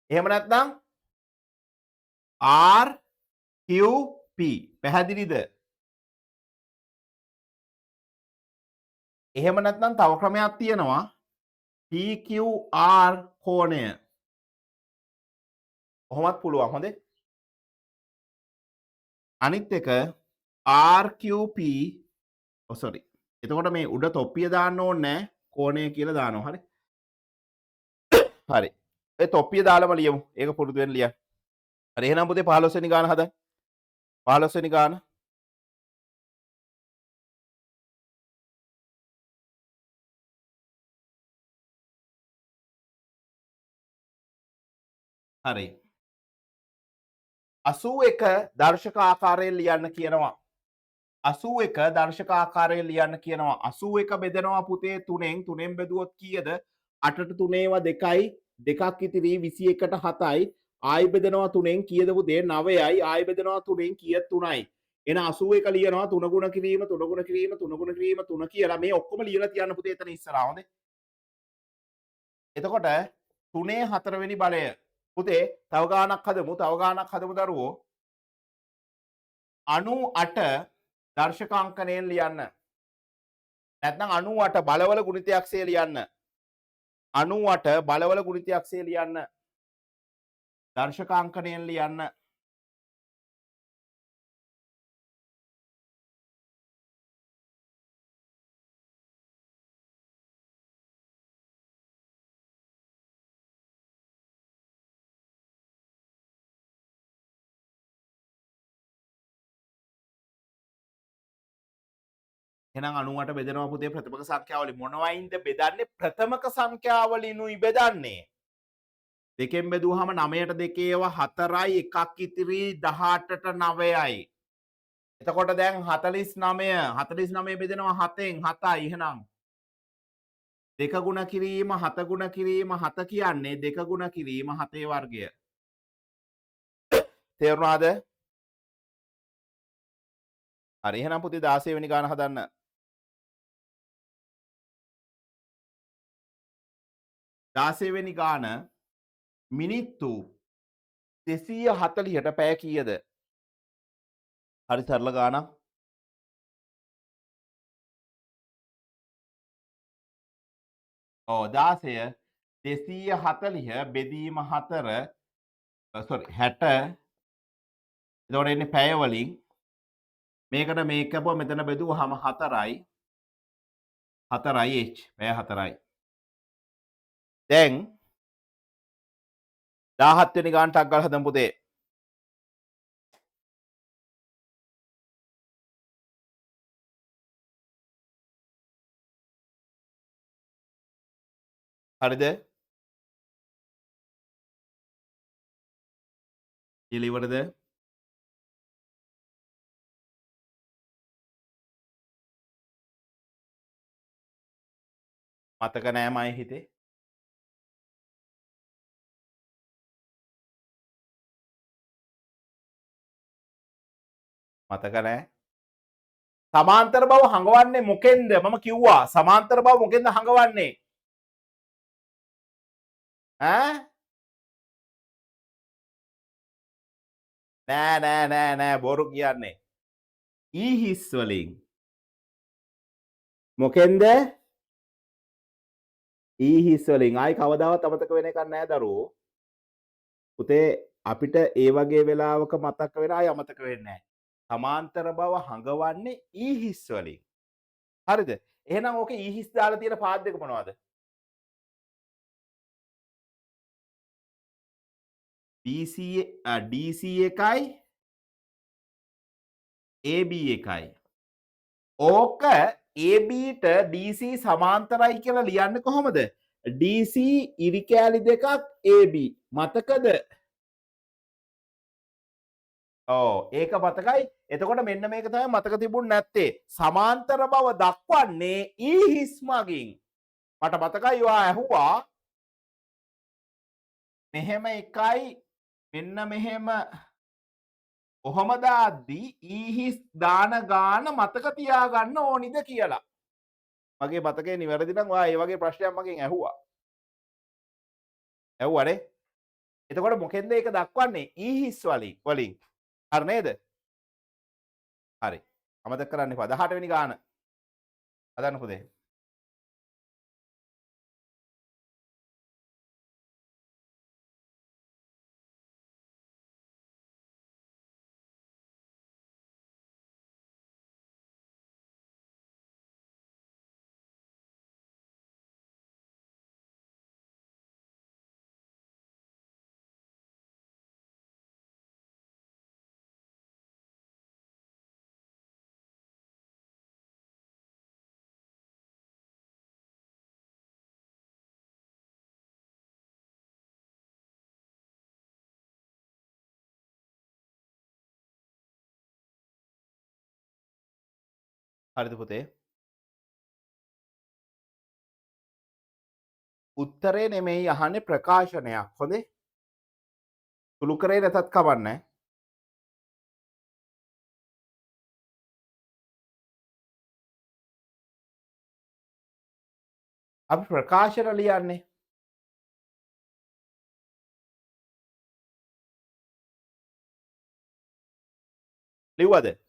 එහෙම නැත්නම් RQP. පැහැදිලිද? එහෙම නැත්නම් තව ක්‍රමයක් තියෙනවා PQR කෝණය. කොහොමත් පුළුවන් හොඳේ. අනිත් එක RQP sorry. එතකොට මේ උඩ තොප්පිය දාන්න ඕනේ නැහැ. කෝණය කියලා දානවා. හරි. හරි. ඒ තොප්පිය දාලම ලියමු. ඒක පුරුදු වෙන්න ලියන්න. හරි එහෙනම් පුතේ 15 වෙනි ගාන හදන්න. 15 වෙනි ගාන. හරි. 81 දර්ශක ආකාරයෙන් ලියන්න කියනවා. 81 දර්ශක ආකාරයෙන් ලියන්න කියනවා. 81 බෙදෙනවා පුතේ 3ෙන්. 3ෙන් බෙදුවොත් කීයද? 8ට 3 ඒවා 2යි. දෙකක් ඉතිරි 21ට 7යි. ආයි බෙදෙනවා 3ෙන් කීයද පුතේ? 9යි. ආයි බෙදෙනවා 3ෙන් කීයද? 3යි. එන 81 ලියනවා 3 ගුණ කිරීම 3 ගුණ කිරීම 3 ගුණ කිරීම 3 කියලා මේ ඔක්කොම ලියලා තියන්න පුතේ එතන ඉස්සරහා හොඳේ. එතකොට 3 4 වෙනි බලය පුතේ තව ගානක් හදමු දරුවෝ 98 දර්ශකාංකණයෙන් ලියන්න. නැත්නම් 98 බලවල ගුණිතයක්සේ ලියන්න. 98 බලවල ගුණිතයක්සේ ලියන්න. දර්ශකාංකණයෙන් ලියන්න. එහෙනම් 98 බෙදෙනවා පුතේ ප්‍රථමක සංඛ්‍යාවලින් මොනවයින්ද බෙදන්නේ? ප්‍රථමක සංඛ්‍යාවලිනුයි බෙදන්නේ. දෙකෙන් බෙදුවහම 9ට 2 ඒවා 4යි එකක් ඉතිරි 18ට 9යි. එතකොට දැන් 49 බෙදෙනවා 7ෙන් 7යි එහෙනම්. 2 ගුණ කිරීම 7 ගුණ කිරීම 7 කියන්නේ 2 ගුණ කිරීම 7 වර්ගය. තේරුණාද? හරි එහෙනම් පුතේ 16 වෙනි ගාන හදන්න. 16 වෙනි ගාන මිනිත්තු 240ට පැය කීයද? හරි සරල ගානක්. ඔව් 16 240 බෙදීම 4 sorry 60 එතකොට එන්නේ පැය වලින් මේකට මේක කපුවා මෙතන බෙදුවාම 4යි 4යි h පැය 4යි. දැන් 17 වෙනි ගානට ටක් ගාලා හදමු පුතේ. හරිද? කියලා ඉවරද? මතක නෑ මයි හිතේ. මතක නෑ. සමාන්තර බව හඟවන්නේ මොකෙන්ද? මම කිව්වා සමාන්තර බව මොකෙන්ද හඟවන්නේ? ඈ? නෑ බොරු කියන්නේ. ඊ හිස් වලින්. මොකෙන්ද? ඊ හිස් වලින්. ආයි කවදාවත් අමතක වෙන එකක් නෑ දරුවෝ. පුතේ අපිට ඒ වගේ වෙලාවක මතක වෙන ආයි අමතක වෙන්නේ නෑ. සමාන්තර බව හඟවන්නේ ඊ හිස් වලින්. හරිද? එහෙනම් ඕකේ ඊ හිස් දාලා තියෙන පාත් දෙක මොනවද? DC එකයි AB එකයි. ඕක ABට DC සමාන්තරයි කියලා ලියන්නේ කොහොමද? DC ඉරිකෑලි දෙකක් AB. මතකද? ඒක මතකයි. එතකොට මෙන්න මේක තමයි මතක තිබුණ නැත්තේ. සමාන්තර බව දක්වන්නේ ඊ හිස් මගින්. මට මතකයි ඔයා ඇහුවා මෙහෙම එකයි මෙන්න මෙහෙම ඔහොම දාද්දී ඊ හිස් දාන ගාන මතක තියාගන්න ඕනිද කියලා. මගේ මතකේ නිවැරදි නම් ඔයා ඒ වගේ ප්‍රශ්නයක් මගෙන් ඇහුවා. ඇහුවනේ. එතකොට මොකෙන්ද ඒක දක්වන්නේ? ඊ හිස් වලින්. හරි නේද? හරි. අමතක කරන්න එපා. 18 වෙනි ගාන. හදන්න පුතේ. හරිද පුතේ? උත්තරේ නෙමෙයි අහන්නේ ප්‍රකාශනයක්. හොඳේ? සුළු කරේ නැතත් කවන්නේ. අපි ප්‍රකාශන ලියන්නේ. ලිව්වද?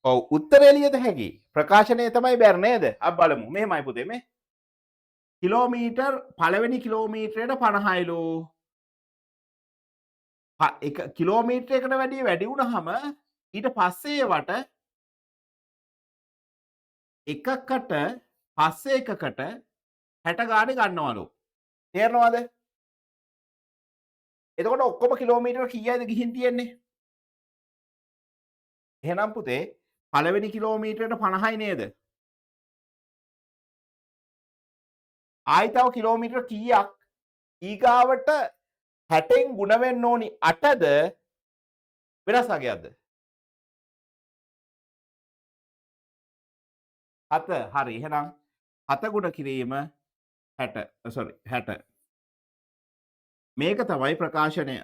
ඔව් උත්තරේ ලියද හැකි. ප්‍රකාශනය තමයි බැරි නේද? අපි බලමු. මෙහෙමයි පුතේ මේ. කිලෝමීටර් පළවෙනි කිලෝමීටරයට 50යිලු. එක කිලෝමීටරයකට වැඩිය වැඩි වුණාම ඊට පස්සේ ඒවට එකකට පස්සේ එකකට 60 ගානේ ගන්නවලු. තේරෙනවද? එතකොට ඔක්කොම කිලෝමීටර කීයද ගිහින් තියෙන්නේ? එහෙනම් පුතේ පළවෙනි කිලෝමීටරයට 50යි නේද? ආයි තව කිලෝමීටර කීයක් ඊගාවට 60න් ගුණ වෙන්න ඕනි 8ද වෙනස් වගයක්ද? 7 හරි. එහෙනම් 7 ගුණ කිරීම 60 සෝරි 60. මේක තමයි ප්‍රකාශනය.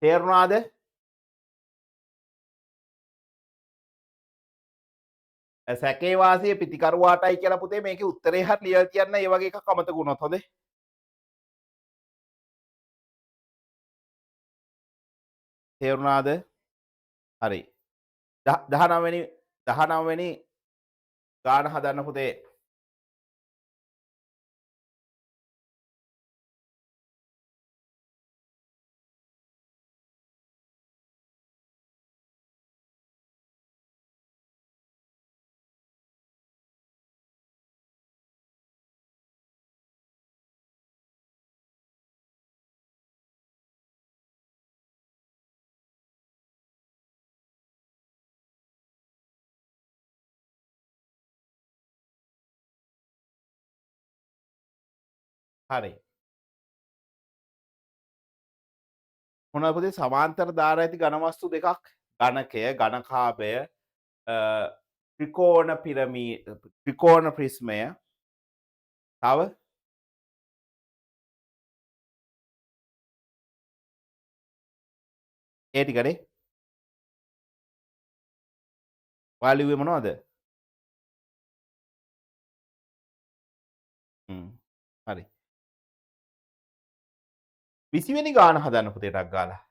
තේරුණාද? සැකේ වාසිය පිටිකරුවාටයි කියලා පුතේ මේකේ උත්තරේ හරි ලියලා තියන්න ඒ වගේ එකක් අමතක වුණොත් හොඳේ. තේරුණාද? හරි. 19 වෙනි ගාන හදන්න පුතේ. හරි. මොනවද පුතේ සමාන්තර ධාර ඇති ඝන වස්තු දෙකක් ඝනකය ඝනකාභය ත්‍රිකෝණ ත්‍රිකෝණ ප්‍රිස්මය තව ඒ ටිකනේ ඔයාලා මොනවද? හරි. 20 වෙනි ගාන හදන්න පුතේ ටක් ගාලා.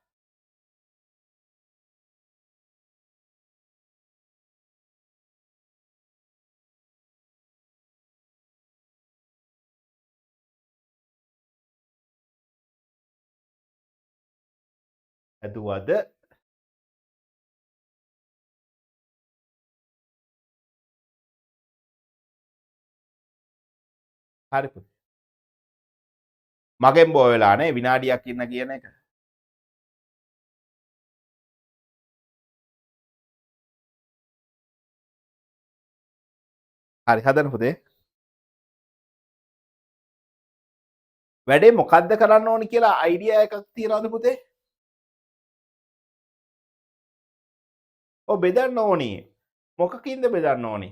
ඇදුවද? හරි පුතේ. මගෙන් බෝ වෙලා නේ විනාඩියක් ඉන්න කියන එක. හරි හදන්න පුතේ. වැඩේ මොකද්ද කරන්න ඕනි කියලා අයිඩියා එකක් තියනවද පුතේ? ඔව් බෙදන්න ඕනි. මොකකින්ද බෙදන්න ඕනි?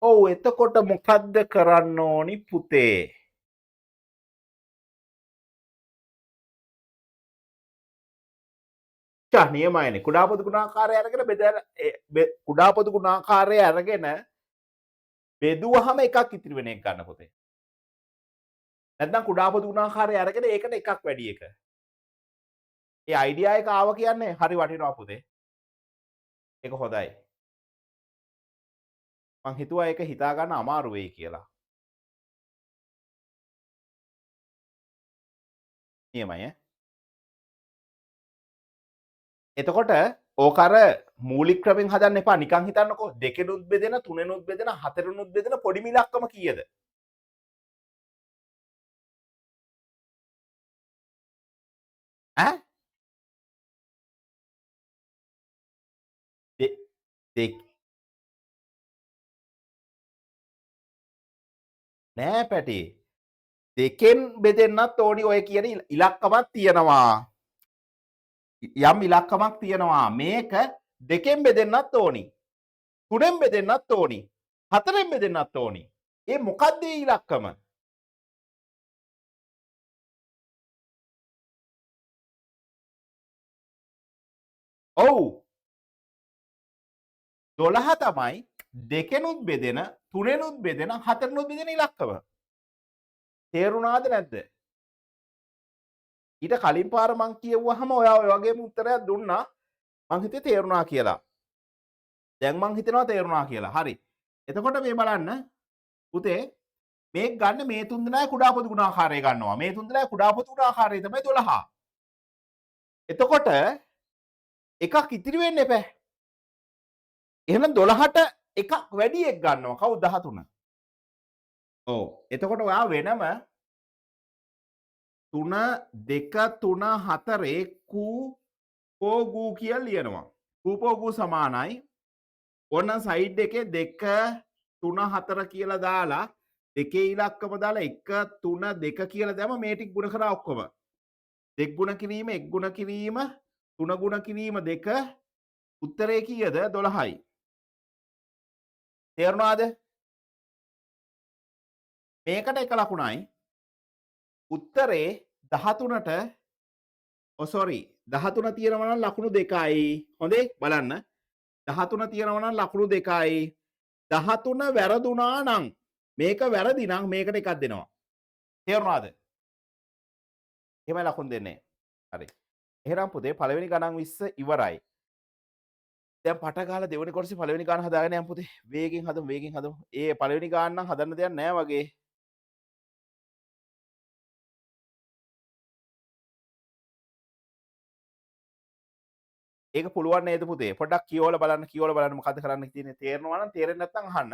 ඔව් එතකොට මොකද්ද කරන්න ඕනි පුතේ? නියමයිනේ. කුඩා පොදු ගුණාකාරය අරගෙන බෙදලා කුඩා පොදු ගුණාකාරය අරගෙන බෙදුවහම එකක් ඉතිරි වෙන එක ගන්න පුතේ. නැත්නම් කුඩා පොදු ගුණාකාරය අරගෙන ඒකට එකක් වැඩි එක. ඒ අයිඩියා එක ආව කියන්නේ හරි වටිනවා පුතේ. ඒක හොඳයි. මං හිතුවා ඒක හිතා ගන්න අමාරු වෙයි කියලා. නියමයි ඈ. එතකොට ඕක අර මූලික ක්‍රමෙන් හදන්න එපා. නිකන් හිතන්නකෝ දෙකෙනුත් බෙදෙන, තුනෙනුත් බෙදෙන, හතරෙනුත් බෙදෙන පොඩි මිලක්කම කීයද? ඈ? දෙක නෑ පැටි. දෙකෙන් බෙදෙන්නත් ඕනි ඔය කියන ඉලක්කමක් තියෙනවා. යම් ඉලක්කමක් තියෙනවා. මේක දෙකෙන් බෙදෙන්නත් ඕනි. තුනෙන් බෙදෙන්නත් ඕනි. හතරෙන් බෙදෙන්නත් ඕනි. ඒ මොකක්ද ඒ ඉලක්කම? ඔව් 12 තමයි දෙකෙනුත් බෙදෙන, තුනෙනුත් බෙදෙන, හතරෙනුත් බෙදෙන ඉලක්කම. තේරුණාද නැද්ද? ඊට කලින් පාර මං කියවුවහම ඔයා ඔය වගේම උත්තරයක් දුන්නා. මං හිතේ තේරුණා කියලා. දැන් මං හිතනවා තේරුණා කියලා. හරි. එතකොට මේ බලන්න පුතේ මේක ගන්න මේ තුන් දෙනායි කුඩා පොදු ගුණාකාරය ගන්නවා. මේ තුන් දෙනායි කුඩා පොදු ගුණාකාරය තමයි 12. එතකොට එකක් ඉතිරි වෙන්න එපා. එහෙනම් 12ට එකක් වැඩි එක ගන්නවා. කවුද 13? ඔව්. එතකොට ඔයා වෙනම 3 2 3 4 කූ පෝ ගූ කියලා ලියනවා. කූ පෝ ගූ සමානයි. ඔන්න සයිඩ් එකේ 2 3 4 කියලා දාලා දෙකේ ඉලක්කම දාලා 1 3 2 කියලා දැම්ම මේ ටික ගුණ කරා ඔක්කොම. 2 ගුණ කිරීම 1 ගුණ කිරීම 3 ගුණ කිරීම 2 උත්තරේ කීයද 12යි. තේරුණාද? මේකට එක ලකුණයි. උත්තරේ 13ට සෝරි 13 තියෙනවා නම් ලකුණු 2යි. හොඳේ බලන්න. 13 තියෙනවා නම් ලකුණු 2යි. 13 වැරදුනා නම් මේක වැරදි නම් මේකට එකක් දෙනවා. තේරුණාද? එහෙමයි ලකුණු දෙන්නේ. හරි. එහෙනම් පුතේ පළවෙනි ගණන් 20 ඉවරයි. දැන් පට ගාලා දෙවෙනි කොටසේ පළවෙනි ගාන හදාගෙන යන්න පුතේ. වේගෙන් හදමු. ඒ පළවෙනි ගාන නම් හදන්න දෙයක් නැහැ වගේ. ඒක පුළුවන් නේද පුතේ? පොඩ්ඩක් කියවලා බලන්න මොකද්ද කරන්න තියෙන්නේ. තේරෙනවා නම් තේරෙන්නේ නැත්නම් අහන්න.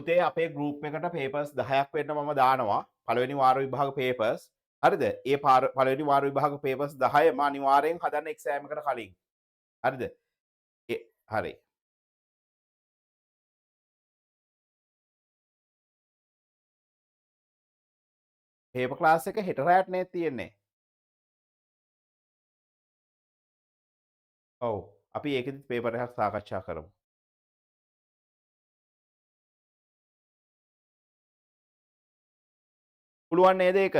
පුතේ අපේ ගෲප් එකට පේපර්ස් 10ක් වෙන්න මම දානවා. පළවෙනි වාර විභාග පේපර්ස්. හරිද? ඒ පළවෙනි වාර විභාග පේපර්ස් 10ම අනිවාර්යෙන් හදන්න එක්සෑම් එකට කලින්. හරිද? හරි. පේපර් ක්ලාස් එක හෙට රැට නේ තියෙන්නේ. ඔව්. අපි ඒකෙදිත් පේපර් එකක් සාකච්ඡා කරමු. පුළුවන් නේද ඒක?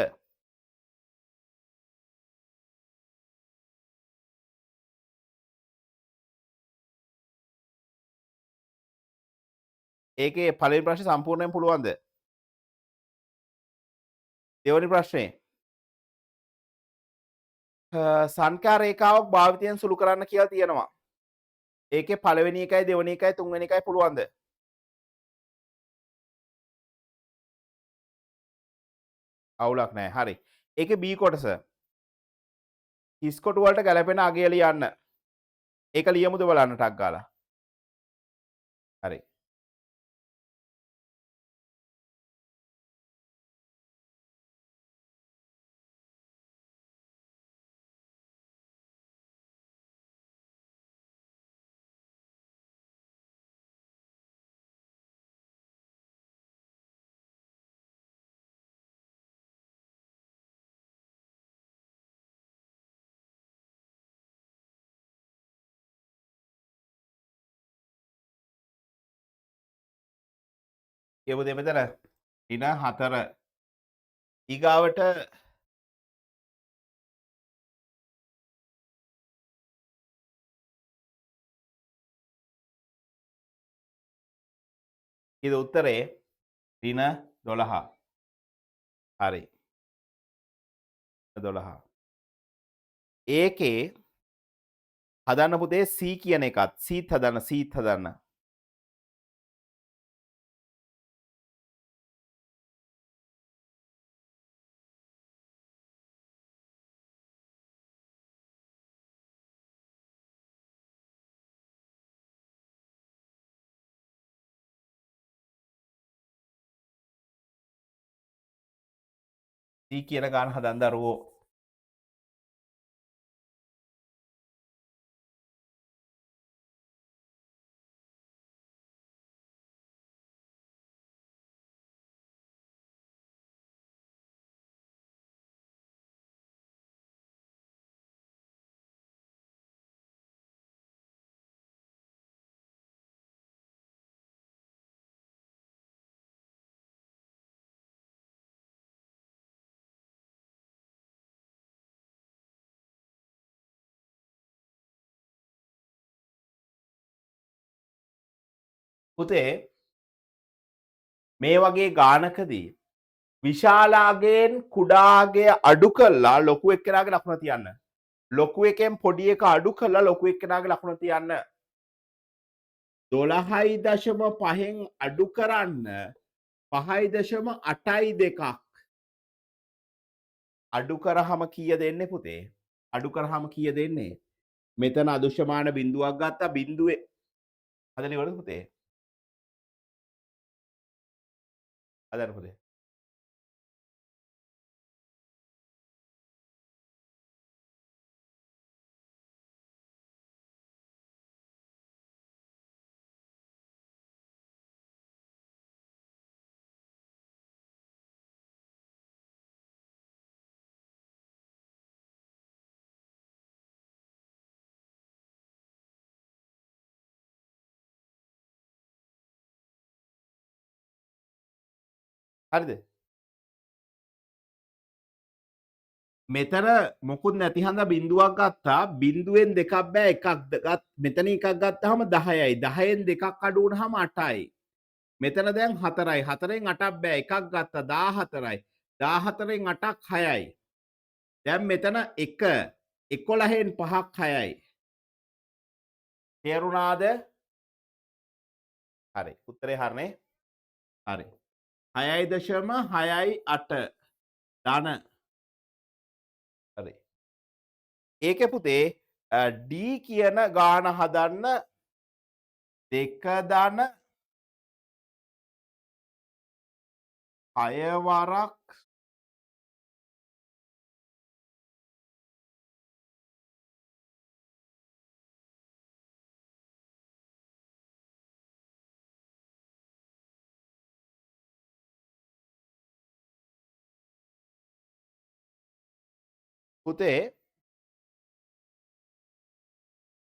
ඒකේ පළවෙනි ප්‍රශ්නේ සම්පූර්ණයෙන් පුළුවන්ද? දෙවෙනි ප්‍රශ්නේ සංඛ්‍යා රේඛාවක් භාවිතයෙන් සුළු කරන්න කියලා තියෙනවා. ඒකේ පළවෙනි එකයි දෙවෙනි එකයි තුන්වෙනි එකයි පුළුවන්ද? අවුලක් නැහැ. හරි. ඒකේ B කොටස. හිස් කොටු වලට ගැලපෙන අගය ලියන්න. ඒක ලියමුද බලන්න ටක් ගාලා. හරි. කියමු දෙමෙතන. ඍණ 4 ඊගාවට ඉතින් උත්තරේ ඍණ 12. හරි. 12. ඒකේ හදන්න පුතේ C කියන එකත් Cත් හදන්න. C කියන ගාන හදන්න දරුවෝ. පුතේ මේ වගේ ගානකදී විශාලාගෙන් කුඩාගේ අඩු කළා ලොකු එක්කෙනාගේ ලකුණ තියන්න. ලොකු එකෙන් පොඩි එක අඩු කළා ලොකු එක්කෙනාගේ ලකුණ තියන්න. 12.5න් අඩු කරන්න 5.82ක් අඩු කරාම කීය දෙන්නේ පුතේ? අඩු කරාම කීය දෙන්නේ? මෙතන අදෘශ්‍යමාන බිඳුවක් ගත්තා බිඳුවේ හදලා ඉවරද පුතේ? හදන්න පුතේ. හරිද? මෙතන මොකුත් නැති හන්ද බිඳුවක් ගත්තා බිඳුවෙන් දෙකක් බෑ එකක් මෙතන එකක් ගත්තාම 10යි 10න් දෙකක් අඩු වුණාම 8යි මෙතන දැන් 4යි 4න් 8ක් බෑ එකක් ගත්තා 14යි 14න් 8ක් 6යි දැන් මෙතන 1 11න් 5ක් 6යි තේරුණාද? හරි උත්තරේ හරිනේ. හරි 6.68 ධන. හරි ඒකේ පුතේ D කියන ගාන හදන්න 2 ධන අයවරක් පුතේ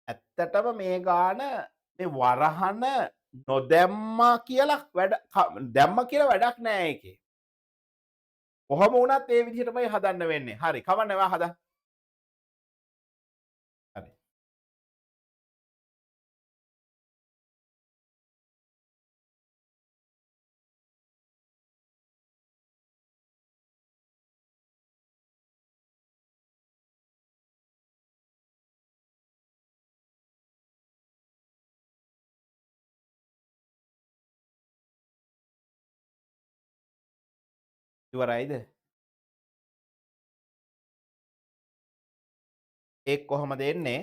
ඇත්තටම මේ ගාන මේ වරහන නොදැම්මා කියලා දැම්ම කියලා වැඩක් නෑ ඒකේ. කොහොම වුණත් ඒ විදිහටමයි හදන්න වෙන්නේ. හරි. කවන්න ඒවා හදන්න. හරි. ඉවරයිද? ඒක කොහොමද එන්නේ?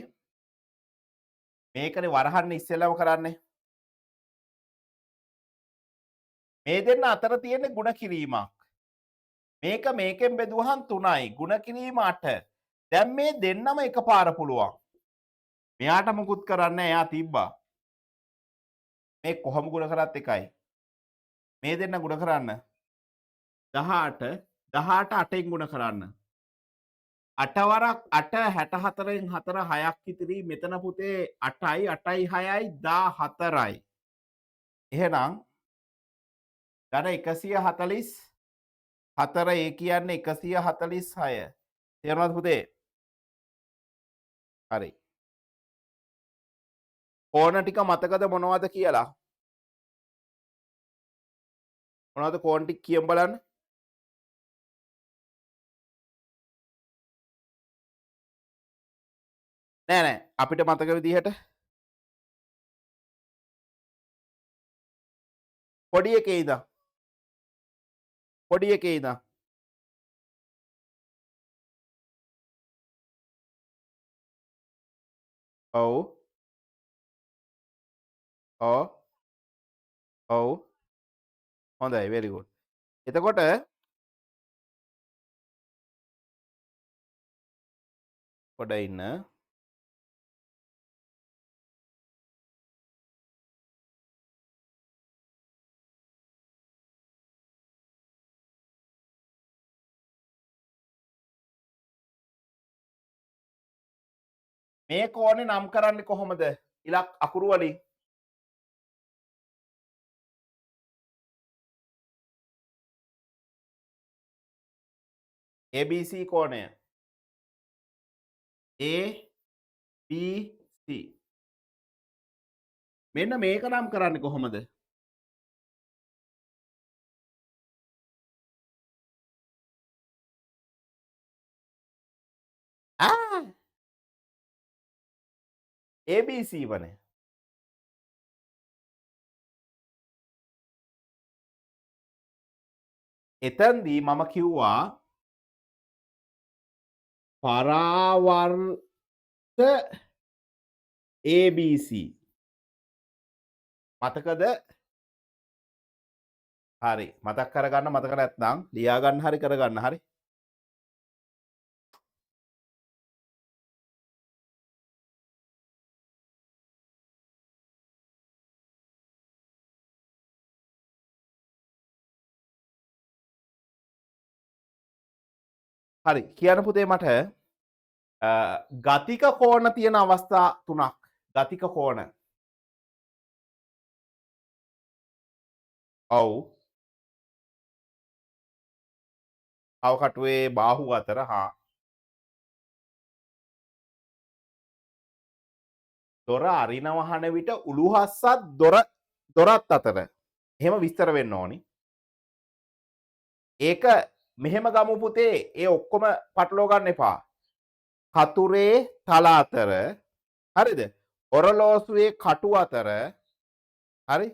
මේකනේ වරහන්න ඉස්සෙල්ලම කරන්නේ. මේ දෙන්න අතර තියෙන්නේ ಗುಣ කිරීමක්. මේක මේකෙන් බෙදුවහම 3යි. ಗುಣ කිරීම 8. දැන් මේ දෙන්නම එකපාර පුළුවන්. මෙයාට මුකුත් කරන්න නැහැ. එයා තිබ්බා. මේ කොහොම ಗುಣ කරත් එකයි. මේ දෙන්න ಗುಣ කරන්න 18 18 8න් ಗುಣ කරන්න. 8 වරක් 8 64න් 4 6ක් ඉතිරි. මෙතන පුතේ 8යි 8යි 6යි 14යි. එහෙනම් ගණ 144 ඒ කියන්නේ 146. තේරුණාද පුතේ? හරි. කෝණ ටික මතකද මොනවද කියලා? මොනවද කෝණ ටික කියමු බලන්න. නෑ නෑ අපිට මතක විදිහට පොඩි එකේ ඉඳන් පොඩි එකේ ඉඳන් ඔව් ඔව් ඔව් හොඳයි very good. එතකොට පොඩ ඉන්න මේ කෝණේ නම් කරන්නේ කොහොමද? ඉලක් අකුරු වලින් ABC කෝණය ABC මෙන්න මේක නම් කරන්නේ කොහොමද? ABC වනේ. එතනදී මම කිව්වා පරාවර්ත ABC මතකද? හරි මතක් කරගන්න මතක නැත්නම් ලියා ගන්න හරි කරගන්න හරි. හරි කියන්න පුතේ මට ගතික කෝණ තියෙන අවස්ථා 3ක්. ගතික කෝණ. ඔව්. අවකටුවේ බාහුව අතර හා දොර අරින වහන විට උළුහස්සත් දොරත් අතර එහෙම විස්තර වෙන්න ඕනි. ඒක මෙහෙම ගමු පුතේ ඒ ඔක්කොම පටලවා ගන්න එපා. කතුරේ තල අතර හරිද? ඔරලෝසුවේ කටු අතර හරි?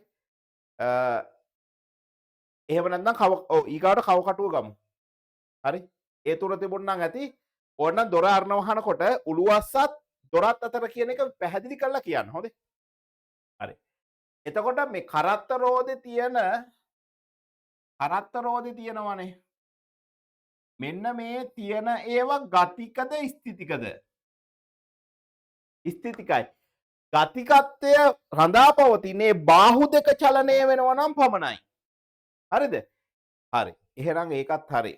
එහෙම නැත්නම් ඊගාට කව කටුව ගමු. හරි? ඒ තුන තිබුණනම් ඇති. ඕනනම් දොර අරන වහනකොට උළුවස්සත් දොරත් අතර කියන එක පැහැදිලි කරලා කියන්න. හොඳේ? හරි. එතකොට මේ කරත්ත රෝදේ තියෙන කරත්තරෝදේ තියෙනවනේ. මෙන්න මේ තියෙන ඒවා ගතිකද ස්ථිතිකද? ස්ථිතිකයි. ගතිකත්වය රඳා පවතින්නේ බාහු දෙක චලනය වෙනවා නම් පමණයි. හරිද? හරි. එහෙනම් ඒකත් හරි.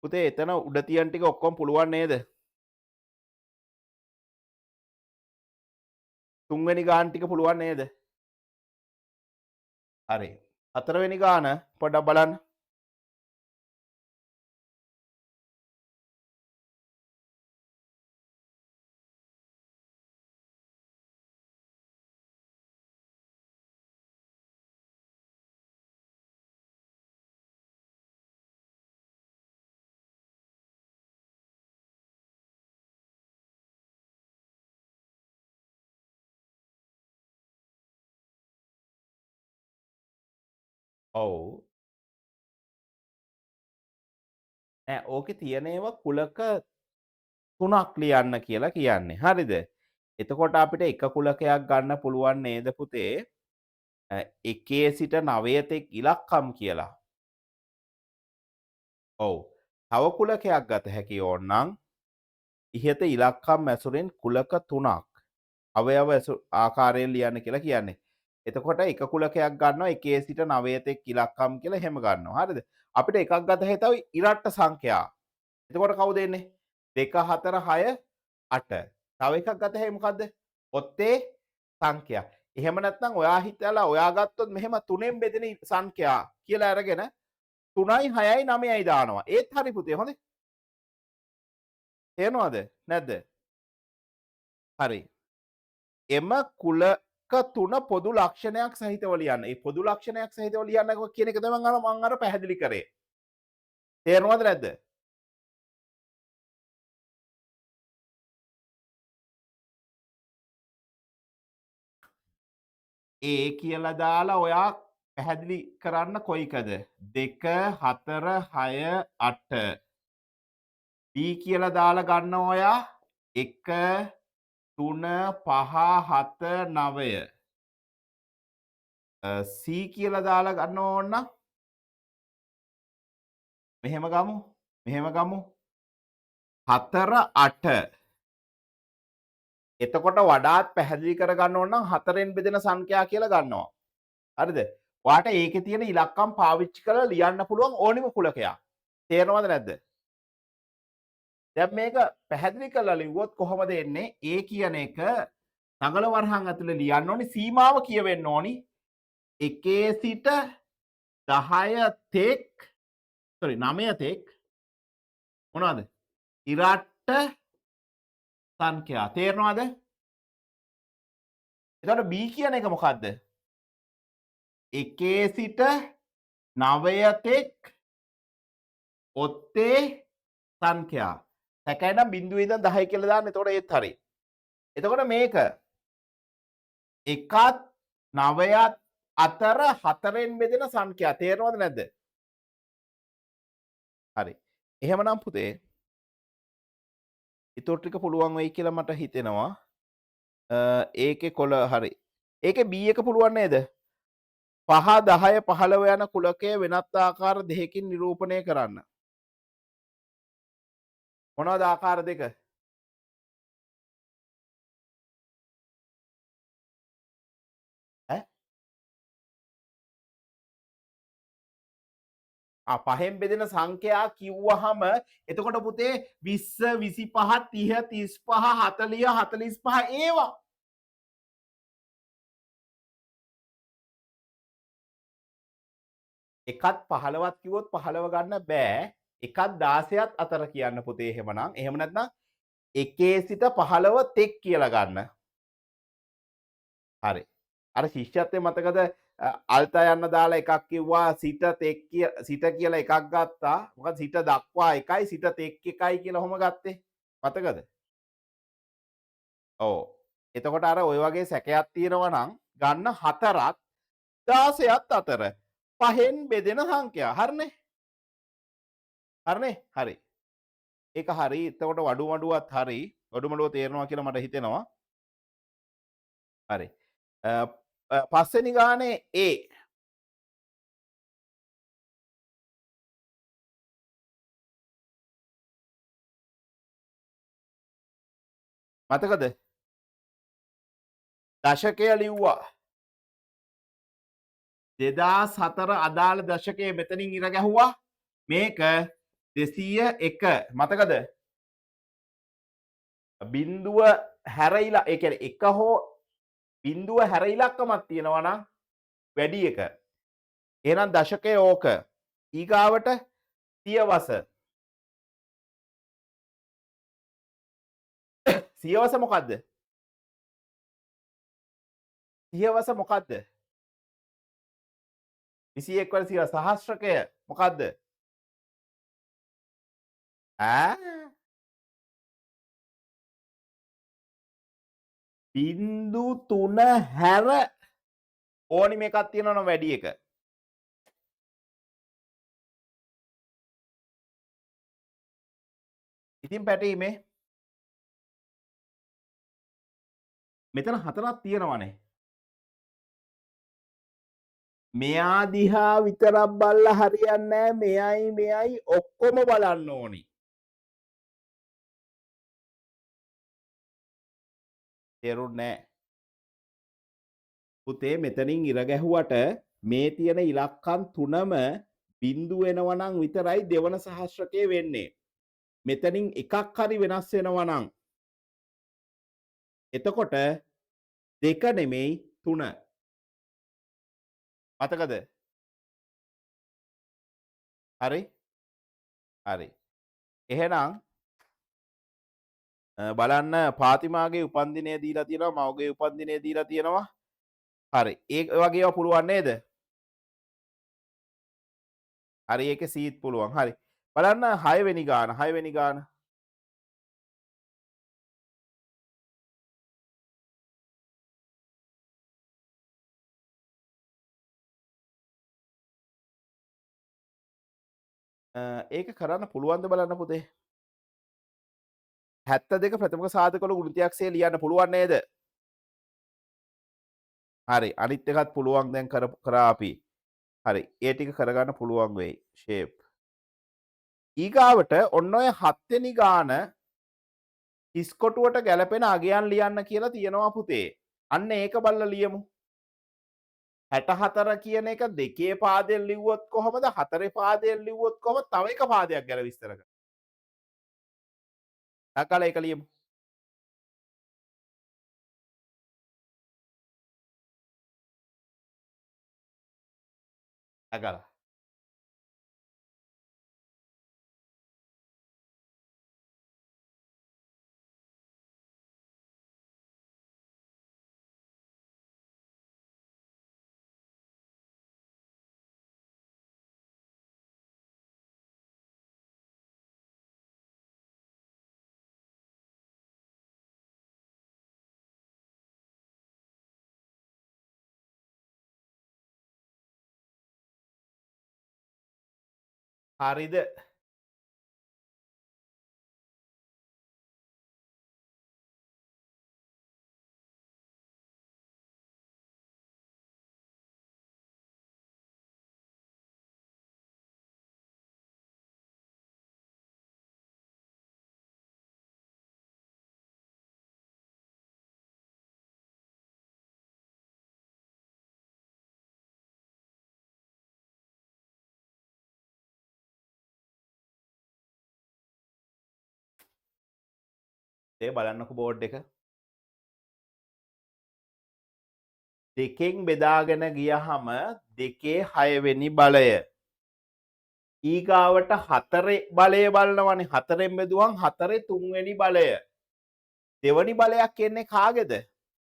පුතේ එතන උඩ තියන ටික ඔක්කොම පුළුවන් නේද? තුන්වෙනි ගාන ටික පුළුවන් නේද? හරි. හතරවෙනි ගාන පොඩ්ඩක් බලන්න. ඔව්. නෑ ඕකේ තියෙන ඒවා කුලක තුනක් ලියන්න කියලා කියන්නේ. හරිද? එතකොට අපිට එක කුලකයක් ගන්න පුළුවන් නේද පුතේ? එකේ සිට 9 තෙක් ඉලක්කම් කියලා. ඔව්. තව කුලකයක් ගත හැකි ඕනනම් ඉහත ඉලක්කම් ඇසුරෙන් කුලක 3ක් අවයව ආකාරයෙන් ලියන්න කියලා කියන්නේ. එතකොට එක කුලකයක් ගන්නවා එකේ සිට 9 තෙක් ඉලක්කම් කියලා එහෙම ගන්නවා. හරිද? අපිට එකක් ගත හැකි ඉරට්ට සංඛ්‍යා. එතකොට කවුද එන්නේ? 2 4 6 8. තව එකක් ගත හැකි මොකද්ද? ඔත්තේ සංඛ්‍යා. එහෙම නැත්නම් ඔයා හිතලා ඔයා ගත්තොත් මෙහෙම 3ෙන් බෙදෙන සංඛ්‍යා කියලා අරගෙන 3යි 6යි 9යි දානවා. ඒත් හරි පුතේ හොඳේ. තේරෙනවද? නැද්ද? හරි. එම කුලක 3 පොදු ලක්ෂණයක් සහිතව ලියන්න. ඒ පොදු ලක්ෂණයක් සහිතව ලියන්න කියන එක තමයි මම අර පැහැදිලි කරේ. තේරෙනවද නැද්ද? ඒ කියලා දාලා ඔයා පැහැදිලි කරන්න කොයිකද? 2 4 6 8. B කියලා දාලා ගන්න ඔයා 1 3 5 7 9. C කියලා දාලා ගන්න ඕන නම් මෙහෙම ගමු. මෙහෙම ගමු. 4 8. එතකොට වඩාත් පැහැදිලි කරගන්න ඕන නම් 4ෙන් බෙදෙන සංඛ්‍යා කියලා ගන්නවා. හරිද? ඔයාට ඒකේ තියෙන ඉලක්කම් පාවිච්චි කරලා ලියන්න පුළුවන් ඕනිම කුලකයක්. තේරෙනවද නැද්ද? දැන් මේක පැහැදිලි කරලා ලිව්වොත් කොහොමද එන්නේ? A කියන එක නගල වරහන් ඇතුලේ ලියන්න ඕනි සීමාව කියවෙන්න ඕනි. 1 සිට 10 තෙක් නමය තෙක් මොනවද? ඉරට්ට සංඛ්‍යා. තේරෙනවද? එතකොට B කියන එක මොකද්ද? 1 සිට 9 තෙක් ඔත්තේ සංඛ්‍යා. සැකයි නම් 0 ඉඳන් 10 කියලා දාන්න. එතකොට ඒත් හරි. එතකොට මේක 1ත් 9ත් අතර 4ෙන් බෙදෙන සංඛ්‍යා. තේරෙනවද නැද්ද? හරි. එහෙමනම් පුතේ ඊටු ටික පුළුවන් වෙයි කියලා මට හිතෙනවා. ඒකේ කොළ හරි. ඒකේ B එක පුළුවන් නේද? 5 10 15 යන කුලකය වෙනත් ආකාර දෙකකින් නිරූපණය කරන්න. මොනවද ආකාර දෙක? ඈ? පහෙන් බෙදෙන සංඛ්‍යා කිව්වහම එතකොට පුතේ 20 25 30 35 40 45 ඒවා එකත් 15ත් කිව්වොත් 15 ගන්න බෑ. එකත් 16ත් අතර කියන්න පුතේ එහෙමනම්. එහෙම නැත්නම් 1 සිට 15 තෙක් කියලා ගන්න. හරි. අර ශිෂ්‍යත්වයේ මතකද අල්තා යන්න දාලා එකක් කිව්වා සිට තෙක් සිට කියලා එකක් ගත්තා. මොකද සිට දක්වා එකයි සිට තෙක් එකයි කියලා ඔහොම ගත්තේ. මතකද? ඔව්. එතකොට අර ওই වගේ සැකයක් තියෙනවා නම් ගන්න 4ත් 16ත් අතර පහෙන් බෙදෙන සංඛ්‍යා. හරිනේ? හරිනේ? හරි. ඒක හරි. එතකොට වඩු මඩුවත් හරි. වඩු මඩුව තේරෙනවා කියලා මට හිතෙනවා. හරි. පස්වෙනි ගානේ A. මතකද? දශකය ලිව්වා. 2004 අදාළ දශකයේ මෙතනින් ඉර ගැහුවා. මේක 201 මතකද? බිඳුව හැරයිලා ඒ කියන්නේ එක හෝ බිඳුව හැර ඉලක්කමක් තියෙනවා නම් වැඩි එක. එහෙනම් දශකය ඕක. ඊගාවට සියවස. සියවස මොකද්ද? සියවස මොකද්ද? 21 වල සියවස සහස්‍රකය මොකද්ද? ඈ බින්දු 3 හැර ඕනි මේකක් තියෙනවා නම් වැඩි එක. ඉතින් පැටීමේ මෙතන හතරක් තියෙනවනේ. මෙයා දිහා විතරක් බලලා හරියන්නේ නැහැ. මෙයයි ඔක්කොම බලන්න ඕනි. තේරුන්නේ නැහැ. පුතේ මෙතනින් ඉර ගැහුවට මේ තියෙන ඉලක්කම් තුනම බිඳු වෙනවා නම් විතරයි දෙවන සහස්‍රකයේ වෙන්නේ. මෙතනින් එකක් හරි වෙනස් වෙනවා නම් එතකොට දෙක නෙමෙයි 3. මතකද? හරි? හරි. එහෙනම් බලන්න පාතිමාගේ උපන්දිනය දීලා තියෙනවා, මවගේ උපන්දිනය දීලා තියෙනවා. හරි. ඒ වගේ ඒවා පුළුවන් නේද? හරි ඒකේ සීත් පුළුවන්. හරි. බලන්න 6 වෙනි ගාන. 6 වෙනි ගාන. ඒක කරන්න පුළුවන්ද බලන්න පුතේ. 72 ප්‍රථමක සාධකවල ගුණිතයක්සේ ලියන්න පුළුවන් නේද? හරි. අනිත් එකත් පුළුවන් දැන් කරා අපි. හරි. ඒ ටික කරගන්න පුළුවන් වෙයි. ෂේප්. ඊගාවට ඔන්න ඔය 7 වෙනි ගාන ඉස්කොටුවට ගැලපෙන අගයන් ලියන්න කියලා තියෙනවා පුතේ. අන්න ඒක බලලා ලියමු. 64 කියන එක දෙකේ පාදයෙන් ලිව්වොත් කොහොමද? හතරේ පාදයෙන් ලිව්වොත් කොහොමද? තව එක පාදයක් ගැන විස්තර කරන්න. අකල ඒක ලියමු. අකල. හරිද? ඒ බලන්නකො බෝඩ් එක. දෙකෙන් බෙදාගෙන ගියහම දෙකේ 6 වෙනි බලය. ඊගාවට 4 බලය බලනවනේ. 4ෙන් බෙදුවම 4 3 වෙනි බලය. දෙවනි බලයක් එන්නේ කාගේද?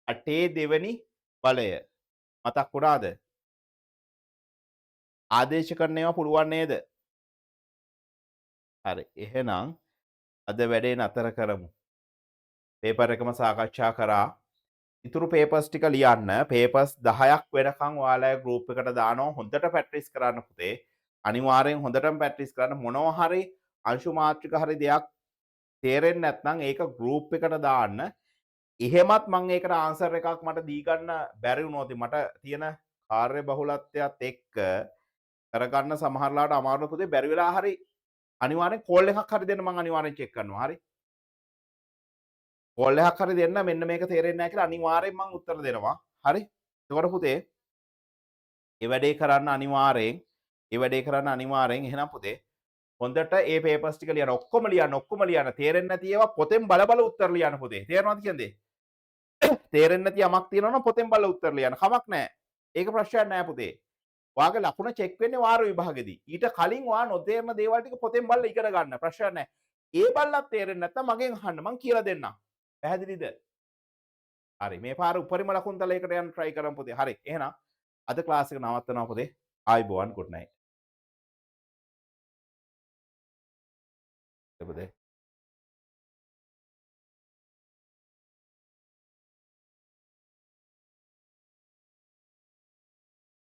8 දෙවනි බලය. මතක් වුණාද? ආදේශ කරන ඒවා පුළුවන් නේද? හරි. එහෙනම් අද වැඩේ නතර කරමු. පේපර් එකම සාකච්ඡා කරා. ඉතුරු පේපර්ස් ටික ලියන්න. පේපර්ස් 10ක් වෙනකන් ඔයාලා ගෲප් එකට දානවා. හොඳට ප්‍රැක්ටිස් කරන්න පුතේ. අනිවාර්යෙන් හොඳටම ප්‍රැක්ටිස් කරන්න. මොනවා හරි අංශු මාත්‍රික හරි දෙයක් තේරෙන්නේ නැත්නම් ඒක ගෲප් එකට දාන්න. එහෙමත් මම ඒකට ආන්සර් එකක් මට දී ගන්න බැරි වුණොත් මට තියෙන කාර්ය බහුලත්වයත් එක්ක කරගන්න සමහරලාට අමාරු පුතේ බැරි වෙලා හරි අනිවාර්යෙන් කෝල් එකක් හරි දෙන්න මම අනිවාර්යෙන් චෙක් කරනවා. හරි. කෝල් එකක් හරි දෙන්න මෙන්න මේක තේරෙන්නේ නැහැ කියලා අනිවාර්යෙන් මම උත්තර දෙනවා. හරි. එතකොට පුතේ ඒ වැඩේ කරන්න අනිවාර්යෙන් එහෙනම් පුතේ හොඳට ඒ පේපර්ස් ටික ලියන්න ඔක්කොම ලියන්න තේරෙන්නේ නැති ඒවා පොතෙන් බල බල උත්තර ලියන්න පුතේ. තේරෙනවද කියන්නේ? තේරෙන්නේ නැති යමක් තියෙනවා නම් පොතෙන් බලලා උත්තර ලියන්න. කමක් නැහැ. ඒක ප්‍රශ්නයක් නෑ පුතේ. ඔයාගේ ලකුණ චෙක් වෙන්නේ වාර විභාගෙදී. ඊට කලින් ඔයා නොතේරෙන දේවල් ටික පොතෙන් බලලා ඉගෙන ගන්න. ප්‍රශ්නයක් නෑ. ඒ බලලත් තේරෙන්නේ නැත්නම් මගෙන් අහන්න. මං කියලා දෙන්නම්. පැහැදිලිද? හරි. මේ පාර උපරිම ලකුණු තලයකට යන්න try කරමු පුතේ. හරි. එහෙනම් අද ක්ලාස් එක නවත්තනවා පුතේ. ආයුබෝවන් good night. පුතේ